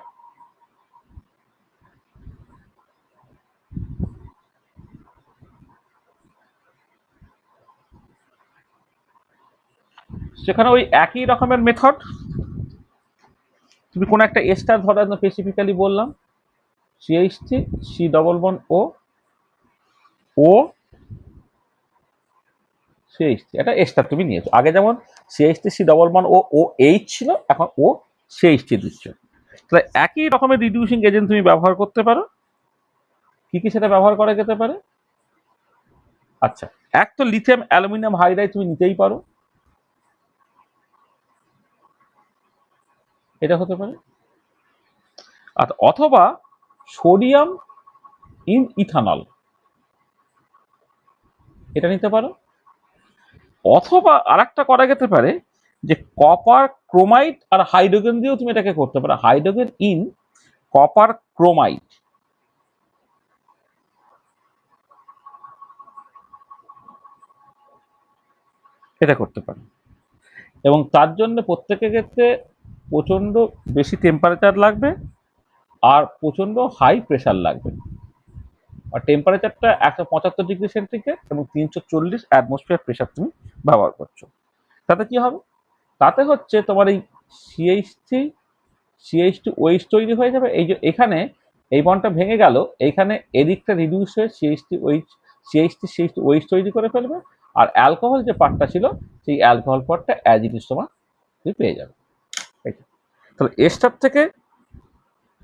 সেখানে ওই একই রকমের মেথড, তুমি কোনো একটা এস্টার ধরার জন্য স্পেসিফিক্যালি বললাম CH3 C++O ও CH3, এটা এস্টার তুমি নিয়েছো। আগে যেমন CH3 C++O OH ছিল, এখন ও CH3 দিচ্ছ। তাহলে একই রকমের রিডিউসিং এজেন্ট তুমি ব্যবহার করতে পারো। কি কি সেটা ব্যবহার করা যেতে পারে? আচ্ছা, এক তো লিথিয়াম অ্যালুমিনিয়াম হাইড্রাইড তুমি নিতেই পারো, এটা হতে পারে। আচ্ছা, অথবা সোডিয়াম ইন ইথানল এটা নিতে পারো, অথবা আরেকটা করা যেতে পারে যে কপার ক্রোমাইড আর হাইড্রোজেন দিয়েও তুমি এটাকে করতে পারো, হাইড্রোজেন ইন কপার ক্রোমাইড এটা করতে পারো। এবং তার জন্য প্রত্যেকের ক্ষেত্রে প্রচন্ড বেশি টেম্পারেচার লাগবে আর প্রচন্ড হাই প্রেশার লাগবে। আর টেম্পারেচারটা 175°C এবং 340 অ্যাটমসফিয়ার প্রেশার তুমি ব্যবহার করছো। তাতে কি হবে? তাতে হচ্ছে তোমার এই CH2OH তৈরি হয়ে যাবে। এই যে এখানে এই বন্ডটা ভেঙে গেল, এইখানে এদিকটা রিডিউস হয়ে CH3OH তৈরি করে ফেলবে, আর অ্যালকোহল যে পার্টটা ছিল সেই অ্যালকোহল পার্টটা অ্যাজ ইট ইজ তোমার তুমি পেয়ে যাবে। তাহলে এস্টার থেকে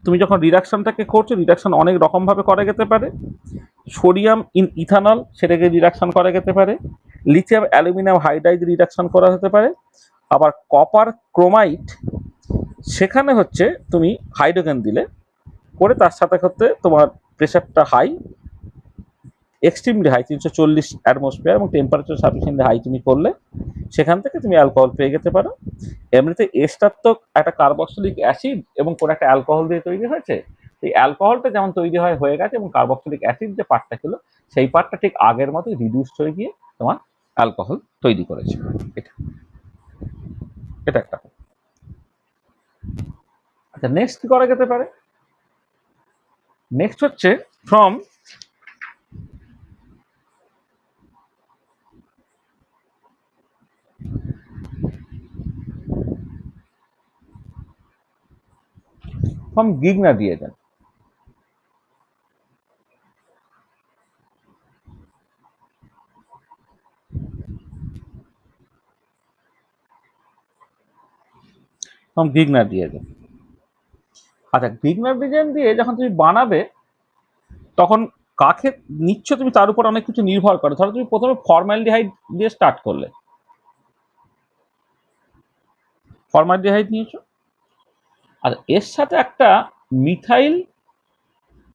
তুমি যখন রিডাকশনটাকে করছো, রিডাকশন অনেক রকমভাবে করা যেতে পারে। সোডিয়াম ইন ইথানল সেটাকে রিডাকশন করা যেতে পারে, লিথিয়াম অ্যালুমিনিয়াম হাইড্রাইড রিডাকশন করা হতে পারে, আবার কপার ক্রোমাইট সেখানে হচ্ছে তুমি হাইড্রোজেন দিলে করে তার সাথে করতে তোমার প্রেশারটা হাই, এক্সট্রিমলি হাই 340 অ্যাটমসফিয়ার এবং টেম্পারেচার সাফিসিয়েন্টলি হাই তুমি করলে সেখান থেকে তুমি অ্যালকোহল পেয়ে যেতে পারো। এমনিতে এস্টার তো একটা কার্বক্সিলিক অ্যাসিড এবং কোনো একটা অ্যালকোহল দিয়ে তৈরি হয়েছে। এই অ্যালকোহলটা যেমন তৈরি হয়ে গেছে এবং কার্বক্সিলিক অ্যাসিড যে পার্টটা ছিল সেই পার্টটা ঠিক আগের মতোই রিডিউস হয়ে গিয়ে তোমার অ্যালকোহল তৈরি করেছে। এটা এটা একটা। আচ্ছা, নেক্সট কি করা যেতে পারে? নেক্সট হচ্ছে ফ্রম গিগনার রিয়েজেন্ট। গিগনার রিয়েজেন্ট। আচ্ছা, গিগনার রিয়েজেন্ট দিয়ে যখন তুমি বানাবে তখন কাকে নিচ্ছ তুমি তার উপর অনেক কিছু নির্ভর করে। ধরো তুমি প্রথমে ফর্মালডিহাইড দিয়ে স্টার্ট করলে, ফর্মালডিহাইড নিয়েছো, আর এর সাথে একটা মিথাইল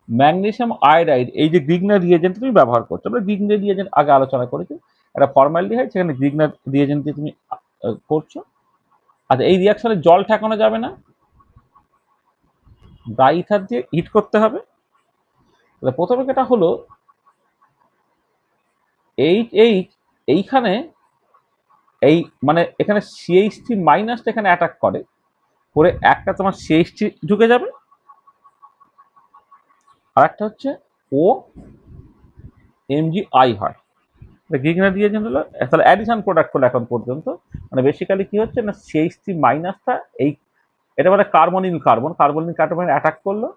ম্যাগনেসিয়াম আয়োডাইড, এই যে গ্রিগনার রিয়েজেন্ট তুমি ব্যবহার করছো, আমরা গ্রিগনার রিয়েজেন্ট আগে আলোচনা করেছি, একটা ফর্মালডিহাইড সেখানে গ্রিগনার রিয়েজেন্ট দিয়ে তুমি করছো। আচ্ছা, এই রিয়াকশনে জল ঠেকানো যাবে না, ড্রাই ইথার দিয়ে হিট করতে হবে। তাহলে প্রথমে যেটা হলো এইচ এইখানে এই মানে এখানে সিএইচ3 মাইনাসটা এখানে অ্যাটাক করে একটা তোমার সিএইচ3 ঢুকে যাবে, আর একটা হচ্ছে ও এমজিআই হয়। গিগনার রিয়েজেন্ট হলো তাহলে অ্যাডিশন প্রোডাক্ট হলো এখন পর্যন্ত। মানে বেসিক্যালি কি হচ্ছে না, সিএইচ3 মাইনাসটা এই এটা মানে কার্বনিল কার্বন অ্যাটাক করলো,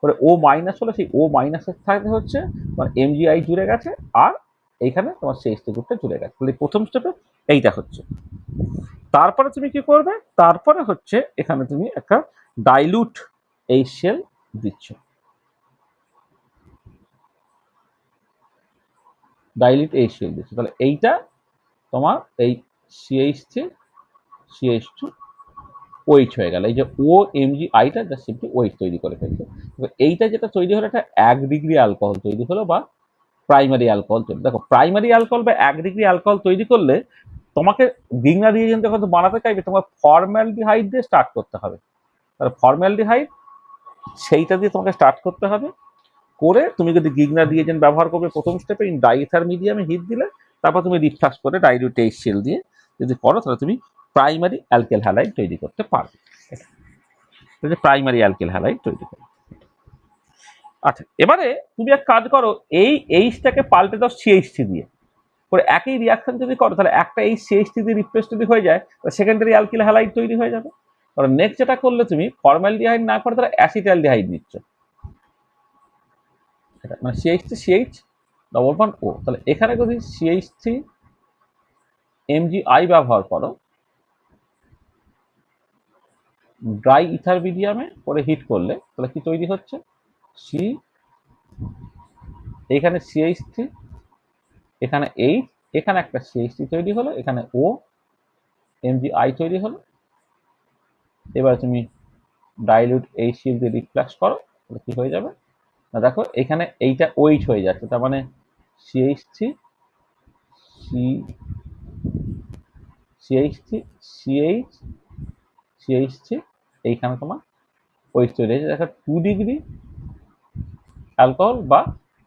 পরে ও মাইনাস হলো, সেই ও মাইনাসের সাথে হচ্ছে মানে এমজিআই জুড়ে গেছে, আর এইখানে তোমার সিএইচ3 গ্রুপটা জুড়ে গেছে। তাহলে প্রথম স্টেপে এইটা হচ্ছে। তারপরে তুমি কি করবে, তারপরে হচ্ছে এখানে তুমি একটা ডাইলুট HCl দিচ্ছ, ডাইলুট HCl দিচ্ছ। তাহলে এইটা তোমার এই CH3CH2 ওইচ হয়ে গেল। এই যে ও এমজি আইটা জাস্ট সিম্পলি ওইচ তৈরি করে ফেলছে। এইটা যেটা তৈরি হলো এটা 1 ডিগ্রি অ্যালকোহল তৈরি হলো বা প্রাইমারি অ্যালকোহল তৈরি। দেখো, প্রাইমারি অ্যালকোহল বা 1 ডিগ্রি অ্যালকোহল তৈরি করলে তোমাকে গিগনার রিয়েজেন্ট যখন বানাতে চাইবে তোমার ফর্মালডিহাইড দিয়ে স্টার্ট করতে হবে। তাহলে ফর্মালডিহাইড সেইটা দিয়ে তোমাকে স্টার্ট করতে হবে, করে তুমি যদি গিগনার রিয়েজেন্ট ব্যবহার করবে প্রথম স্টেপে ইন ডাইথার মিডিয়ামে হিট দিলে, তারপর তুমি রিফ্লাক্স করে ডাইলুট HCl দিয়ে যদি করো তাহলে তুমি প্রাইমারি অ্যালকেল হ্যালাইড তৈরি করতে পারবে। প্রাইমারি অ্যালকেল হ্যালাইড তৈরি করো। আচ্ছা, এবারে তুমি এক কাজ করো, এই এইচটাকে পাল্টে দাও সিএইচ3 দিয়ে, করে একই রিয়াকশন যদি করো তাহলে একটা এই সিএইচ3 দিয়ে রিপ্লেস যদি হয়ে যায় তাহলে সেকেন্ডারি অ্যালকিল হ্যালাইড তৈরি হয়ে যাবে। কারণ নেক্সট যেটা করলে তুমি ফর্মালডিহাইড না করে তাহলে অ্যাসিটালডিহাইড নিচ্ছ, মানে CH3CH ডবল বন্ড ও। তাহলে এখানে যদি CH3 MgI ব্যবহার করো ড্রাই ইথার মিডিয়ামে করে হিট করলে, তাহলে কি তৈরি হচ্ছে, সি এখানে CH3, এখানে H, এখানে একটা CH3 তৈরি হলো, এখানে ও MgI তৈরি হলো। এবার তুমি ডাইলুট HCl দিয়ে রিফ্লাক্স করো, তাহলে কি হয়ে যাবে না, দেখো এখানে এইটা OH হয়ে যাচ্ছে, তার মানে CH3 CH3 CH3 এইখানে তোমার OH তৈরি হয়েছে। দেখো 2 ডিগ্রি অ্যালকোহল বা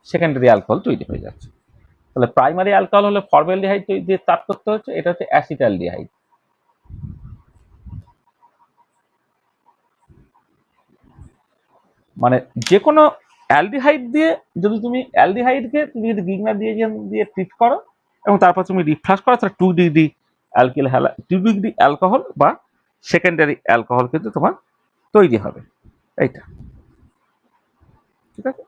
সেকেন্ডারি অ্যালকোহল তৈরি হয়ে যাচ্ছে। তাহলে প্রাইমারি অ্যালকোহল হলে ফর্মালডিহাইড দিয়ে স্টার্ট করতে হচ্ছে, এটা হচ্ছে অ্যাসিটালডিহাইড। মানে যে কোনো অ্যালডিহাইড দিয়ে যদি তুমি অ্যালডিহাইডকে তুমি যদি গিগনার দিয়ে ট্রিট করো এবং তারপর তুমি রিফ্লাক্স করো, তাহলে 2 ডিগ্রি 2 ডিগ্রি অ্যালকোহল বা সেকেন্ডারি অ্যালকোহল কিন্তু তোমার তৈরি হবে। এইটা ঠিক আছে।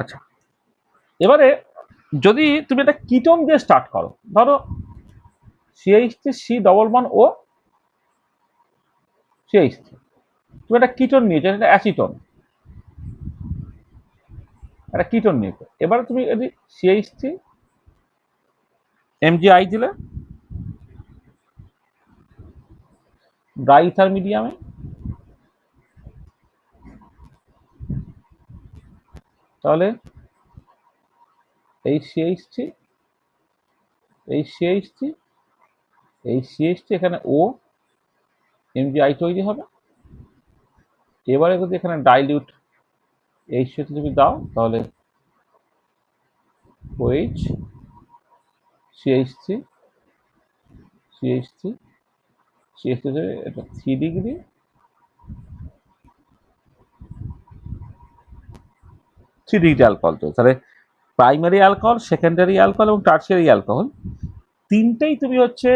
আচ্ছা, এবারে যদি তুমি একটা কিটোন দিয়ে স্টার্ট করো, ধরো CH3 C11 ও CH3, তুমি একটা কিটোন নিয়েছো, এটা অ্যাসিটোন, একটা কিটোন নিয়েছো। এবারে তুমি যদি CH3 MgI দিলে ড্রাই ইথার মিডিয়ামে, তাহলে এই CH3 এই CH3 এই CH3 এখানে ও MgI তৈরি হবে। এবারে যদি এখানে ডাইলিউট H তুমি দাও, তাহলে OH CH3 CH3 CH3 এটা 3 ডিগ্রি, 3 ডিগ্রি অ্যালকোহল তো, তাহলে প্রাইমারি অ্যালকোহল, সেকেন্ডারি অ্যালকোহল এবং টার্সিয়ারি অ্যালকোহল তিনটেই তুমি হচ্ছে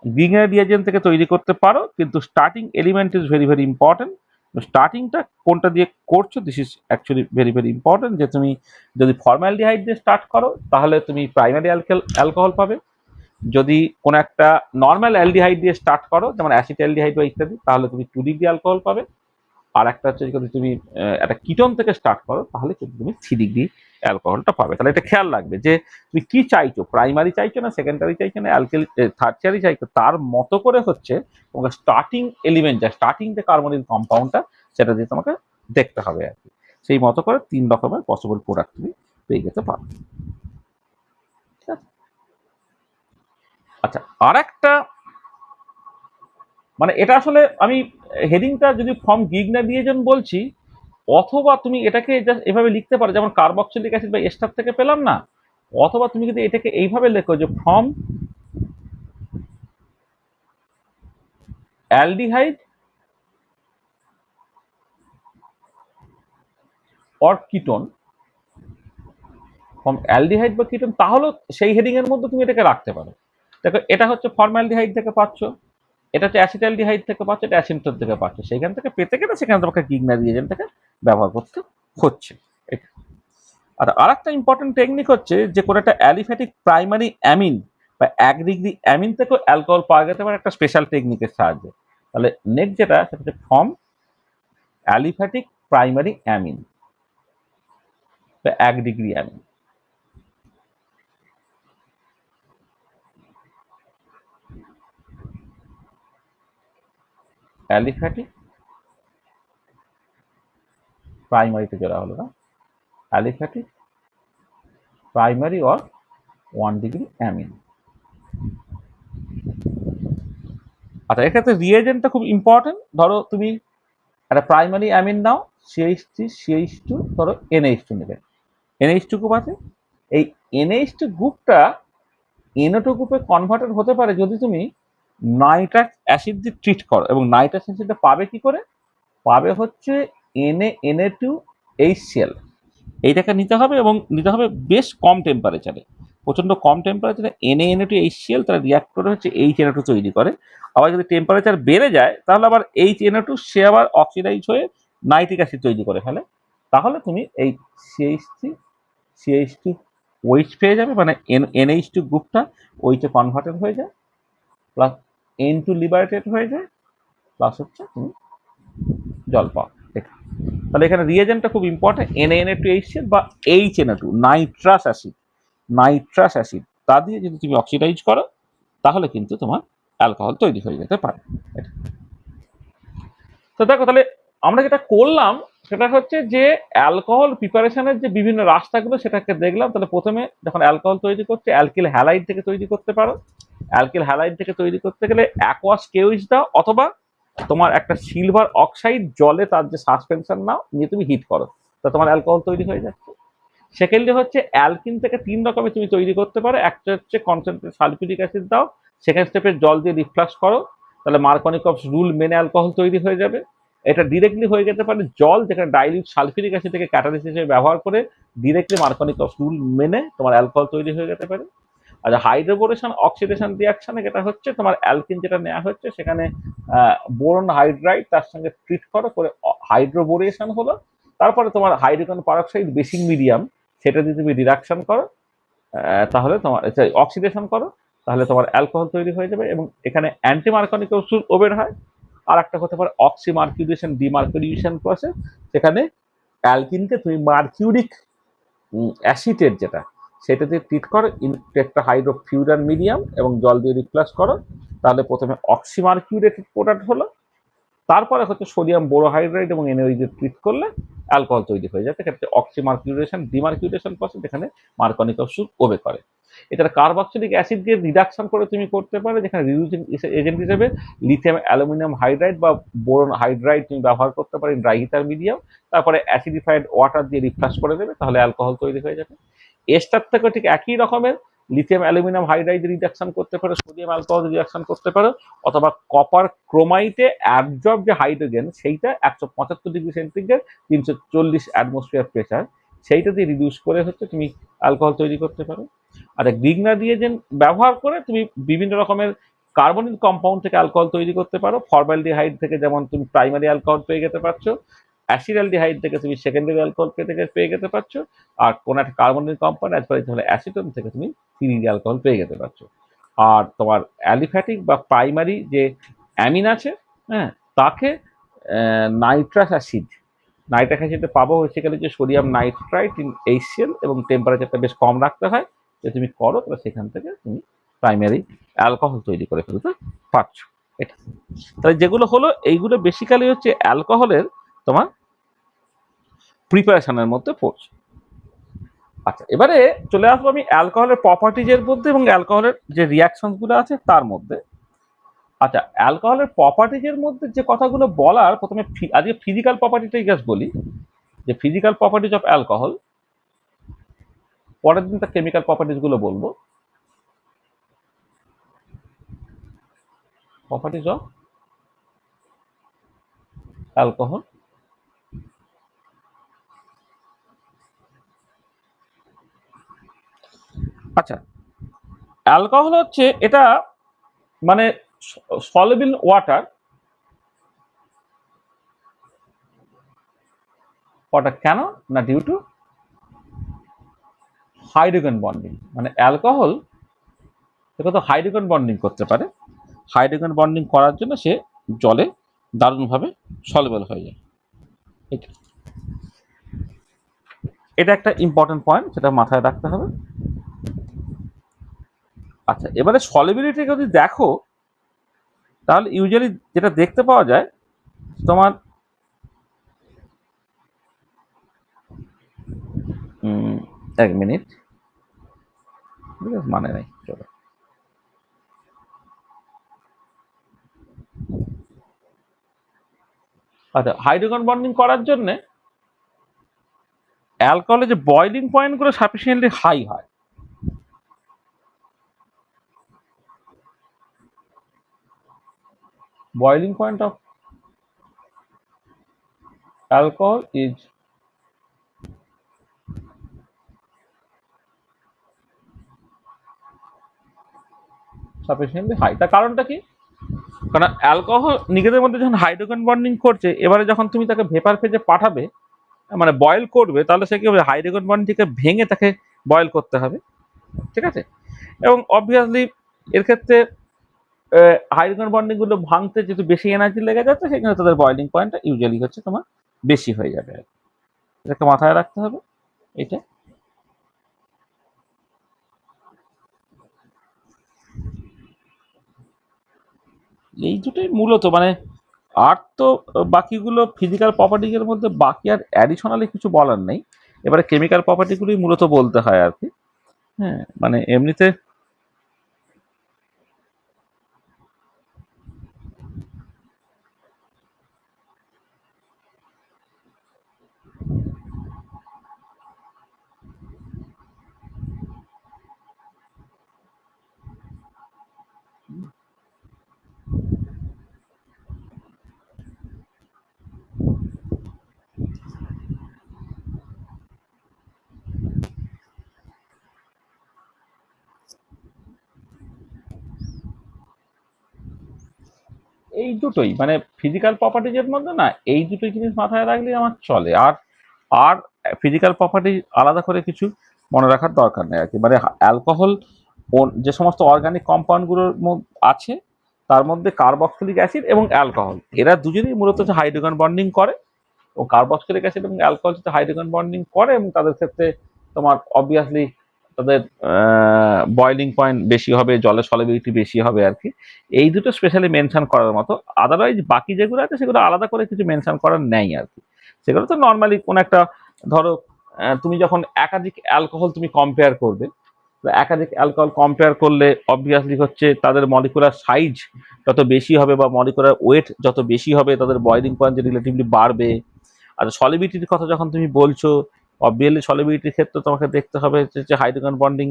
গ্রিগনারি রিয়েজেন্ট থেকে তৈরি করতে পারো, কিন্তু starting element is very very important. স্টার্টিংটা কোনটা দিয়ে করছো, this is actually very very important. যে তুমি যদি ফর্মালডিহাইড দিয়ে স্টার্ট করো, তাহলে তুমি প্রাইমারি অ্যালকোহল পাবে। যদি কোনো একটা নর্মাল অ্যালডিহাইড দিয়ে স্টার্ট করো, যেমন অ্যাসিটালডিহাইড বা ইত্যাদি, তাহলে তুমি 2 ডিগ্রি অ্যালকোহল পাবে। আর একটা হচ্ছে যদি তুমি একটা কিটোন থেকে স্টার্ট করো, তাহলে কিন্তু তুমি 3 ডিগ্রি অ্যালকোহলটা পাবে। তাহলে এটা খেয়াল রাখবে যে তুমি কি চাইছো, প্রাইমারি চাইছো না সেকেন্ডারি চাইছো না অ্যালকেল টারশিয়ারি চাইছো, তার মতো করে হচ্ছে তোমাকে স্টার্টিং এলিমেন্ট, যা স্টার্টিং যে কার্বনিল কম্পাউন্ডটা, সেটা দিয়ে তোমাকে দেখতে হবে আর কি। সেই মতো করে 3 রকমের পসিবল প্রোডাক্ট তুমি পেয়ে যেতে পারো। ঠিক আছে? আচ্ছা, আর একটা মানে এটা আসলে আমি হেডিংটা যদি ফ্রম গ্রিগনারি রিয়েজেন্ট বলছি, অথবা তুমি এটাকে জাস্ট এভাবে লিখতে পারো, যেমন কার্বক্সিলিক অ্যাসিড বা এস্টার থেকে পেলাম না, অথবা তুমি যদি এটাকে এইভাবে লেখো যে from aldehyde or ketone, from aldehyde বা কিটোন, তাহলে সেই হেডিং এর মধ্যে তুমি এটাকে রাখতে পারো। দেখো, এটা হচ্ছে ফর্মালডিহাইড থেকে পাচ্ছ, এটা হচ্ছে অ্যাসিটালডিহাইড থেকে পাচ্ছ, এটা অ্যাসিন্টোন থেকে পাচ্ছ। সেখান থেকে পেতে গেলে সেখানে তোমাকে গ্রিগনারি রিয়েজেন্ট থেকে ব্যবহার করতে হচ্ছে এটা। আর একটা ইম্পর্টেন্ট টেকনিক হচ্ছে যে কোনো একটা অ্যালিফ্যাটিক প্রাইমারি অ্যামিন বা 1 ডিগ্রি অ্যামিন থেকেও অ্যালকোহল পাওয়া যেতে পারে একটা স্পেশাল টেকনিকের সাহায্যে। তাহলে নেক্সট যেটা, সেটা হচ্ছে ফর্ম অ্যালিফ্যাটিক প্রাইমারি অ্যামিন বা 1 ডিগ্রি অ্যামিন। অ্যালিফ্যাটিক প্রাইমারিতে যেটা হলো না, aliphatic primary or 1 degree amine. আচ্ছা, এক্ষেত্রে রিয়েজেন্টটা খুব ইম্পর্টেন্ট। ধরো তুমি একটা প্রাইমারি অ্যামিন নাও, CH3 CH2, ধরো NH2 নেবে, NH2 গ্রুপ আছে। এই NH2 গ্রুপটা NO2 গ্রুপে কনভার্টেড হতে পারে যদি তুমি নাইট্রাস অ্যাসিড দিয়ে ট্রিট করো। এবং নাইট্রাস অ্যাসিডটা পাবে কি করে? পাবে হচ্ছে Na2HCl, এইটাকে নিতে হবে এবং নিতে হবে বেশ কম টেম্পারেচারে, প্রচন্ড কম টেম্পারেচারে। Na2HCl তারা রিয়াক্ট করে হচ্ছে HNO2 তৈরি করে। আবার যদি টেম্পারেচার বেড়ে যায়, তাহলে আবার HNO2 সে আবার অক্সিডাইজ হয়ে নাইট্রিক অ্যাসিড তৈরি করে ফেলে। তাহলে তুমি এই CH3 CH2 OH পেয়ে যাবে, মানে NH2 গ্রুপটা OH-এ কনভার্টেড হয়ে যায়, প্লাস N2 লিবারেটেড হয়ে যায়, প্লাস হচ্ছে তুমি জল পাও। তাহলে এখানে রিয়েজেন্টটা খুব ইম্পর্টেন্ট, Na2HCl বা HNO2 nitrous acid, nitrous acid তা দিয়ে যদি তুমি অক্সিডাইজ করো, তাহলে কিন্তু তোমার অ্যালকোহল তৈরি হয়ে যেতে পারে। তো দেখো, তাহলে আমরা যেটা করলাম সেটা হচ্ছে যে অ্যালকোহল প্রিপারেশনের যে বিভিন্ন রাস্তাগুলো সেটাকে দেখলাম। তাহলে প্রথমে যখন অ্যালকোহল তৈরি করছে, অ্যালকিল হ্যালাইড থেকে তৈরি করতে পারো। অ্যালকিল হ্যালাইড থেকে তৈরি করতে গেলে অ্যাকোয়াস কেউইচ দাও, অথবা তোমার একটা সিলভার অক্সাইড জলে তার যে সাসপেনশন নাও, নিয়ে তুমি হিট করো, তা তোমার অ্যালকোহল তৈরি হয়ে যাচ্ছে। সেকেন্ডলি হচ্ছে অ্যালকিন থেকে 3 রকমের তুমি তৈরি করতে পারো। একটা হচ্ছে কনসেন্ট্রেট সালফিউরিক অ্যাসিড দাও, সেকেন্ড স্টেপে জল দিয়ে রিফ্লাক্স করো, তাহলে মার্কনিকভস রুল মেনে অ্যালকোহল তৈরি হয়ে যাবে। এটা ডিরেক্টলি হয়ে যেতে পারে জল, যেখানে ডাইলিউট সালফিউরিক অ্যাসিড থেকে ক্যাটালিস্ট হিসেবে ব্যবহার করে ডিরেক্টলি মার্কনিকভস রুল মেনে তোমার অ্যালকোহল তৈরি হয়ে যেতে পারে। আর হাইড্রোবোরেশন অক্সিডেশন রিয়াকশনে যেটা হচ্ছে, তোমার অ্যালকিন যেটা নেওয়া হচ্ছে সেখানে বোরন হাইড্রাইড তার সঙ্গে ট্রিট করো, করে হাইড্রোবোরেশন হলো, তারপরে তোমার হাইড্রোজেন পারঅক্সাইড বেসিক মিডিয়াম সেটা যদি তুমি রিডাকশন করো তাহলে তোমার অক্সিডেশন করো, তাহলে তোমার অ্যালকোহল তৈরি হয়ে যাবে। এবং এখানে অ্যান্টি মার্কনিক ওষুধ ওবের হয়। আর একটা হতে পারে অক্সিমার্কিউরেশন ডিমার্কিউরেশন প্রসেস, সেখানে অ্যালকিনকে তুমি মার্কিউরিক অ্যাসিটেট যেটা সেটা দিয়ে ট্রিট করো একটা হাইড্রোফিউরান মিডিয়াম এবং জল দিয়ে রিপ্লেস করো, তাহলে প্রথমে অক্সিমার্কিউরেটেড প্রোডাক্ট হলো, তারপরে হচ্ছে সোডিয়াম বোরোহাইড্রাইড এবং এনএইচ দিয়ে ট্রিট করলে অ্যালকোহল তৈরি হয়ে যায়। সেক্ষেত্রে অক্সিমার্কিউরেশন ডিমার্কিউরেশন প্রসেস যেখানে মার্কনিক ওষুধ ওবে করে। এটা কার্বক্সিলিক অ্যাসিড দিয়ে রিডাকশন করে তুমি করতে পারো, যেখানে রিডিউসিং এজেন্ট হিসেবে লিথিয়াম অ্যালুমিনিয়াম হাইড্রাইড বা বোরন হাইড্রাইড তুমি ব্যবহার করতে পারো ড্রাই হিটার মিডিয়াম, তারপরে অ্যাসিডিফাইড ওয়াটার দিয়ে রিফ্লাশ করে দেবে, তাহলে অ্যালকোহল তৈরি হয়ে যাবে। এস্টার থেকে ঠিক একই রকমের লিথিয়াম অ্যালুমিনিয়াম হাইড্রাইড রিডাকশন করতে পারো, সোডিয়াম অ্যালকোহল রিডাকশন করতে পারো, অথবা কপার ক্রোমাইটে অ্যাবজর্ব যে হাইড্রোজেন সেইটা 175 ডিগ্রি সেন্টিগ্রেড 340 অ্যাটমসফিয়ার প্রেসার সেইটা দিয়ে রিডিউস করে হচ্ছে তুমি অ্যালকোহল তৈরি করতে পারো। আচ্ছা, গ্রিগনার রিয়েজেন্ট ব্যবহার করে তুমি বিভিন্ন রকমের কার্বনিক কম্পাউন্ড থেকে অ্যালকোহল তৈরি করতে পারো। ফরমালডিহাইড থেকে যেমন তুমি প্রাইমারি অ্যালকোহল পেয়ে যেতে পারছো, অ্যাসিডালডিহাইড থেকে তুমি সেকেন্ডারি অ্যালকোহল পেয়ে যেতে পারছো, আর কোন একটা কার্বনিক কম্পাউন্ড তাহলে অ্যাসিটন থেকে তুমি সিরিজ অ্যালকোহল পেয়ে যেতে পারছো। আর তোমার অ্যালিফ্যাটিক বা প্রাইমারি যে অ্যামিন আছে, হ্যাঁ, তাকে নাইট্রাস অ্যাসিড নাইট্রিক পাবো বেসিক্যালি যে সোডিয়াম নাইট্রাইট ইন HCl, এবং টেম্পারেচারটা বেশ কম রাখতে হয়। যে তুমি করো তাহলে সেখান থেকে তুমি প্রাইমারি অ্যালকোহল তৈরি করে ফেলতে পারছো। এটা তাহলে যেগুলো হলো এইগুলো বেসিক্যালি হচ্ছে অ্যালকোহলের তোমার প্রিপারেশনের মধ্যে পড়ছে। আচ্ছা, এবারে চলে আসবো আমি অ্যালকোহলের প্রপার্টিজের মধ্যে এবং অ্যালকোহলের যে রিয়াকশনসগুলো আছে তার মধ্যে। আচ্ছা, অ্যালকোহলের প্রপার্টিজের মধ্যে যে কথাগুলো বলার, প্রথমে আজকে ফিজিক্যাল প্রপার্টিটাই জাস্ট বলি, যে ফিজিক্যাল প্রপার্টিজ অফ অ্যালকোহল, পরের দিন তার কেমিক্যাল প্রপার্টিজ গুলো বলবো। Properties of alcohol. আচ্ছা, অ্যালকোহল হচ্ছে এটা মানে সলিবল ওয়াটার কেন না ডিউ টু হাইড্রোজেন বন্ডিং। মানে অ্যালকোহল তো হাইড্রোজেন বন্ডিং করতে পারে, হাইড্রোজেন বন্ডিং করার জন্য সে জলে দারুণভাবে সলিবল হয়ে যায়। এটা একটা ইম্পর্টেন্ট পয়েন্ট, সেটা মাথায় রাখতে হবে। আচ্ছা, এবারে সলিবিলিটি যদি দেখো তাহলে ইউজুয়ালি যেটা দেখতে পাওয়া যায় তোমার এক মিনিট, মানে নাই, চলো। আচ্ছা, হাইড্রোজেন বন্ডিং করার জন্য অ্যালকোহলের যে বয়লিং পয়েন্টগুলো সাফিসিয়েন্টলি হাই হয়। Boiling point of alcohol is sufficiently high। তার কারণটা কি? কারণ অ্যালকোহল নিজেদের মধ্যে যখন হাইড্রোজেন বন্ডিং করছে, এবারে যখন তুমি তাকে ভেপার ফেজে পাঠাবে, মানে বয়েল করবে, তাহলে সে কি হবে, হাইড্রোজেন বন্ডিংকে ভেঙে তাকে বয়েল করতে হবে, ঠিক আছে? এবং অবভিয়াসলি এর ক্ষেত্রে হাইড্রোজেন বন্ডিং গুলো ভাঙতে যেহেতু বেশি এনার্জি লেগে যাচ্ছে, সেখানে তাদের বয়েলিং পয়েন্টটা ইউজুয়ালি হচ্ছে তোমার বেশি হয়ে যাবে। এটাকে মাথায় রাখতে হবে। এটা এই দুটোই মূলত, মানে আর তো বাকিগুলো ফিজিক্যাল প্রপার্টিজের মধ্যে বাকি আর অ্যাডিশনালি কিছু বলার নেই। এবারে কেমিক্যাল প্রপার্টিগুলোই মূলত বলতে হয় আর কি। হ্যাঁ, মানে এমনিতে এই দুটোই, মানে ফিজিক্যাল প্রপার্টিজের মধ্যে না এই দুটোই জিনিস মাথায় রাখলেই আমার চলে। আর আর ফিজিক্যাল প্রপার্টি আলাদা করে কিছু মনে রাখার দরকার নেই আর কি। মানে অ্যালকোহল যে সমস্ত অর্গানিক কম্পাউন্ডগুলোর আছে তার মধ্যে কার্বক্সিলিক অ্যাসিড এবং অ্যালকোহল এরা দুজনেই মূলত হচ্ছে হাইড্রোজেন বন্ডিং করে, ও কার্বক্সিলিক অ্যাসিড এবং অ্যালকোহল সাথে হাইড্রোজেন বন্ডিং করে, এবং তাদের ক্ষেত্রে তোমার অবভিয়াসলি তাদের বয়লিং পয়েন্ট বেশি হবে, জলের সলিবিলিটি বেশি হবে আর কি। এই দুটো স্পেশালি মেনশন করার মতো। আদারওয়াইজ বাকি যেগুলো আছে সেগুলো আলাদা করে কিছু মেনশন করার নেই আর কি। সেগুলো তো নর্মালি কোনো একটা, ধরো তুমি যখন একাধিক অ্যালকোহল তুমি কম্পেয়ার করবে, একাধিক অ্যালকোহল কম্পেয়ার করলে অবভিয়াসলি হচ্ছে তাদের মলিকুলার সাইজ যত বেশি হবে বা মলিকুলার ওয়েট যত বেশি হবে তাদের বয়লিং পয়েন্ট রিলেটিভলি বাড়বে। আর সলিবিলিটির কথা যখন তুমি বলছো, অবভিয়াসলি সলিবিলিটির ক্ষেত্রে তোমাকে দেখতে হবে যে হাইড্রোজেন বন্ডিং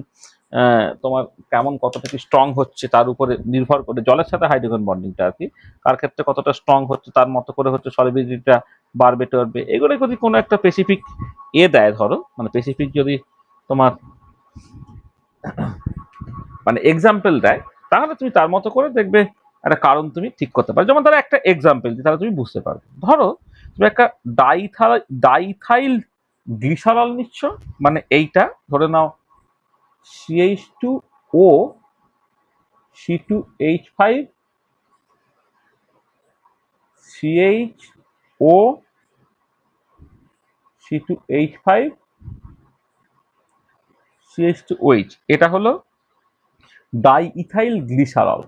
তোমার কেমন কতটা কি স্ট্রং হচ্ছে তার উপরে নির্ভর করে, জলের সাথে হাইড্রোজেন বন্ডিংটা আর কি কার ক্ষেত্রে কতটা স্ট্রং হচ্ছে তার মতো করে হচ্ছে সলিবিলিটিটা বাড়বে টড়বে। এগুলো যদি কোনো একটা স্পেসিফিক দেয়, ধরো মানে স্পেসিফিক যদি তোমার মানে এক্সাম্পল দেয়, তাহলে তুমি তার মতো করে দেখবে একটা কারণ তুমি ঠিক করতে পারো। যেমন ধরো একটা এক্সাম্পল দিই তাহলে তুমি বুঝতে পারবে। ধরো তুমি একটা ডাইথাইল গ্লিসারল নিচ্ছ, মানে এইটা ধরে নাও CH2O C2H5 CHO C2H5 CH2OH, এটা হলো ডাইইথাইল গ্লিসারল।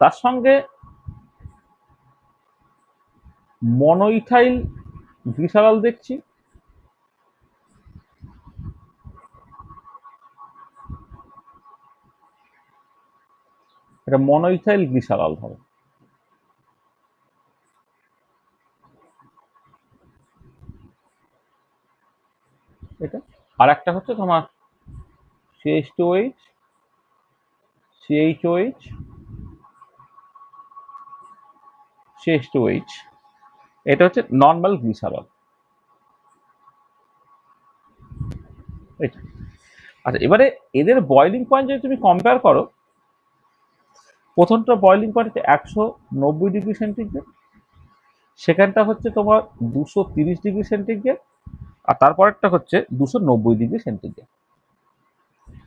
তার সঙ্গে মনোইথাইল গ্লিসারল দেখছি, এটা মনোইথাইল গ্লিসারল হবে। এটা আর একটা হচ্ছে তোমার CH2OH CHOH CH2OH, এটা হচ্ছে নর্মাল গ্লিসারল। আচ্ছা, এবারে এদের বয়লিং পয়েন্ট যদি তুমি কম্পেয়ার করো, প্রথমটা বয়লিং পয়েন্ট হচ্ছে 190°C, সেখানটা হচ্ছে তোমার 230°C, আর তারপরেরটা হচ্ছে 290°C।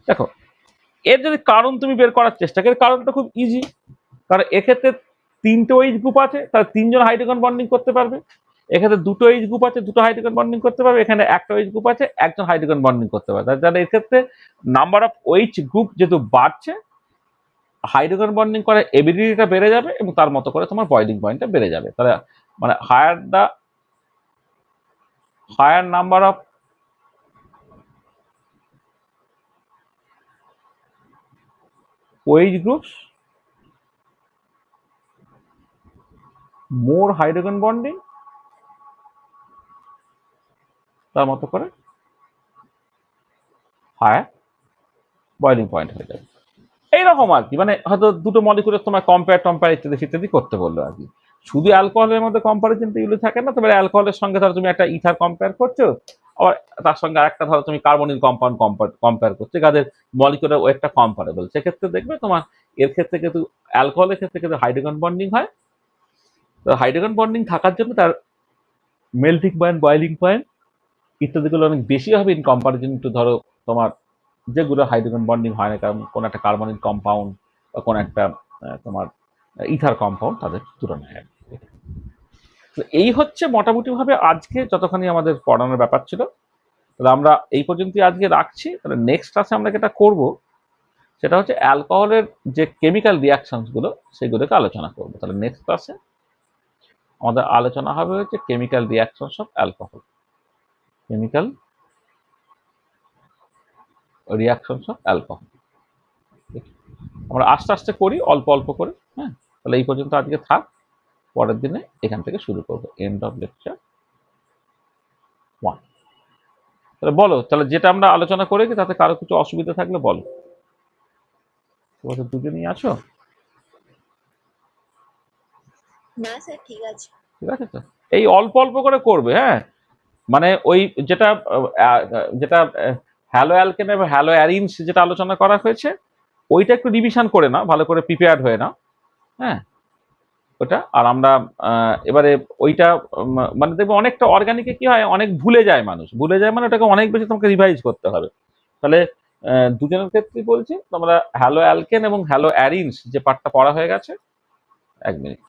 দেখো, এর যদি কারণ তুমি বের করার চেষ্টা করি, কারণটা খুব ইজি। কারণ এক্ষেত্রে 3টে OH গ্রুপ আছে, তাহলে 3জন হাইড্রোজেন বন্ডিং করতে পারবে। এক্ষেত্রে 2টো OH গ্রুপ আছে, 2টো হাইড্রোজেন বন্ডিং করতে পারবে। এখানে একটা OH গ্রুপ আছে, একজন হাইড্রোজেন বন্ডিং করতে পারবে। তাহলে এক্ষেত্রে নাম্বার অফ OH গ্রুপ যেহেতু বাড়ছে, হাইড্রোজেন বন্ডিং করার এবিলিটিটা বেড়ে যাবে এবং তার মতো করে তোমার বয়লিং পয়েন্টটা বেড়ে যাবে। তাহলে মানে higher number of OH groups, more hydrogen bonding, তার মতো করে হায়ার বয়লিং পয়েন্ট হয়ে যাবে। এইরকম আর কি, মানে হয়তো দুটো মলিকুলের তোমার কম্পেয়ার ইত্যাদি করতে বললো আর কি। শুধু অ্যালকোহলের মধ্যে কম্পারিজনটা এগুলো থাকে না, তবে অ্যালকোহলের সঙ্গে ধরো তুমি একটা ইথার কম্পেয়ার করছো, আবার তার সঙ্গে আরেকটা ধরো তুমি কার্বনিল কম্পাউন্ড কম্পেয়ার করছো, যাদের মলিকুলার ওয়েটটা কম্পারেবল। সেক্ষেত্রে দেখবে তোমার এর ক্ষেত্রে কিন্তু অ্যালকোহলের ক্ষেত্রে কিন্তু হাইড্রোজেন বন্ডিং হয়। তো হাইড্রোজেন বন্ডিং থাকার জন্য তার মেল্টিং পয়েন্ট, বয়লিং পয়েন্ট ইত্যাদিগুলো অনেক বেশি হবে ইন কম্পারিজন টু ধরো তোমার যেগুলো হাইড্রোজেন বন্ডিং হয় না, কারণ কোনো একটা কার্বনিক কম্পাউন্ড বা কোনো একটা তোমার ইথার কম্পাউন্ড তাদের তুলনায়। তো এই হচ্ছে মোটামুটিভাবে আজকে যতখানি আমাদের পড়ানোর ব্যাপার ছিল। তাহলে আমরা এই পর্যন্তই আজকে রাখছি। তাহলে নেক্সট ক্লাসে আমরা যেটা করব সেটা হচ্ছে অ্যালকোহলের যে কেমিক্যাল রিয়াকশনসগুলো সেগুলোকে আলোচনা করব। তাহলে নেক্সট ক্লাসে আমাদের আলোচনা হবে হচ্ছে chemical reactions of alcohol, chemical reactions of alcohol. আমরা আস্তে আস্তে করি, অল্প অল্প করে। হ্যাঁ, তাহলে এই পর্যন্ত আজকে থাক, পরের দিনে এখান থেকে শুরু করবো। End of lecture 1। তাহলে বলো, তাহলে যেটা আমরা আলোচনা করেছি তাতে কারো কিছু অসুবিধা থাকলে বলো। তোমাদের দুজনেই আছো?
না স্যার, ঠিক আছে।
ঠিক আছে, তো এই অল্প অল্প করে করবে। হ্যাঁ, মানে ওই যেটা যেটা হ্যালো অ্যালকেন এবং হ্যালো অ্যারিনস যেটা আলোচনা করা হয়েছে ওইটা একটু রিভিশন করে না, ভালো করে প্রিপেয়ার্ড হয়ে না। হ্যাঁ, ওটা আর আমরা এবারে ওইটা মানে দেখবো অনেকটা অর্গানিকে কি হয়, অনেক ভুলে যায় মানুষ, ভুলে যায় মানে ওটাকে অনেক বেশি তোমাকে রিভাইজ করতে হবে। তাহলে দুজনের ক্ষেত্রেই বলছি তোমরা হ্যালো অ্যালকেন এবং হ্যালো অ্যারিনস যে পার্টটা পড়া হয়ে গেছে। 1 মিনিট।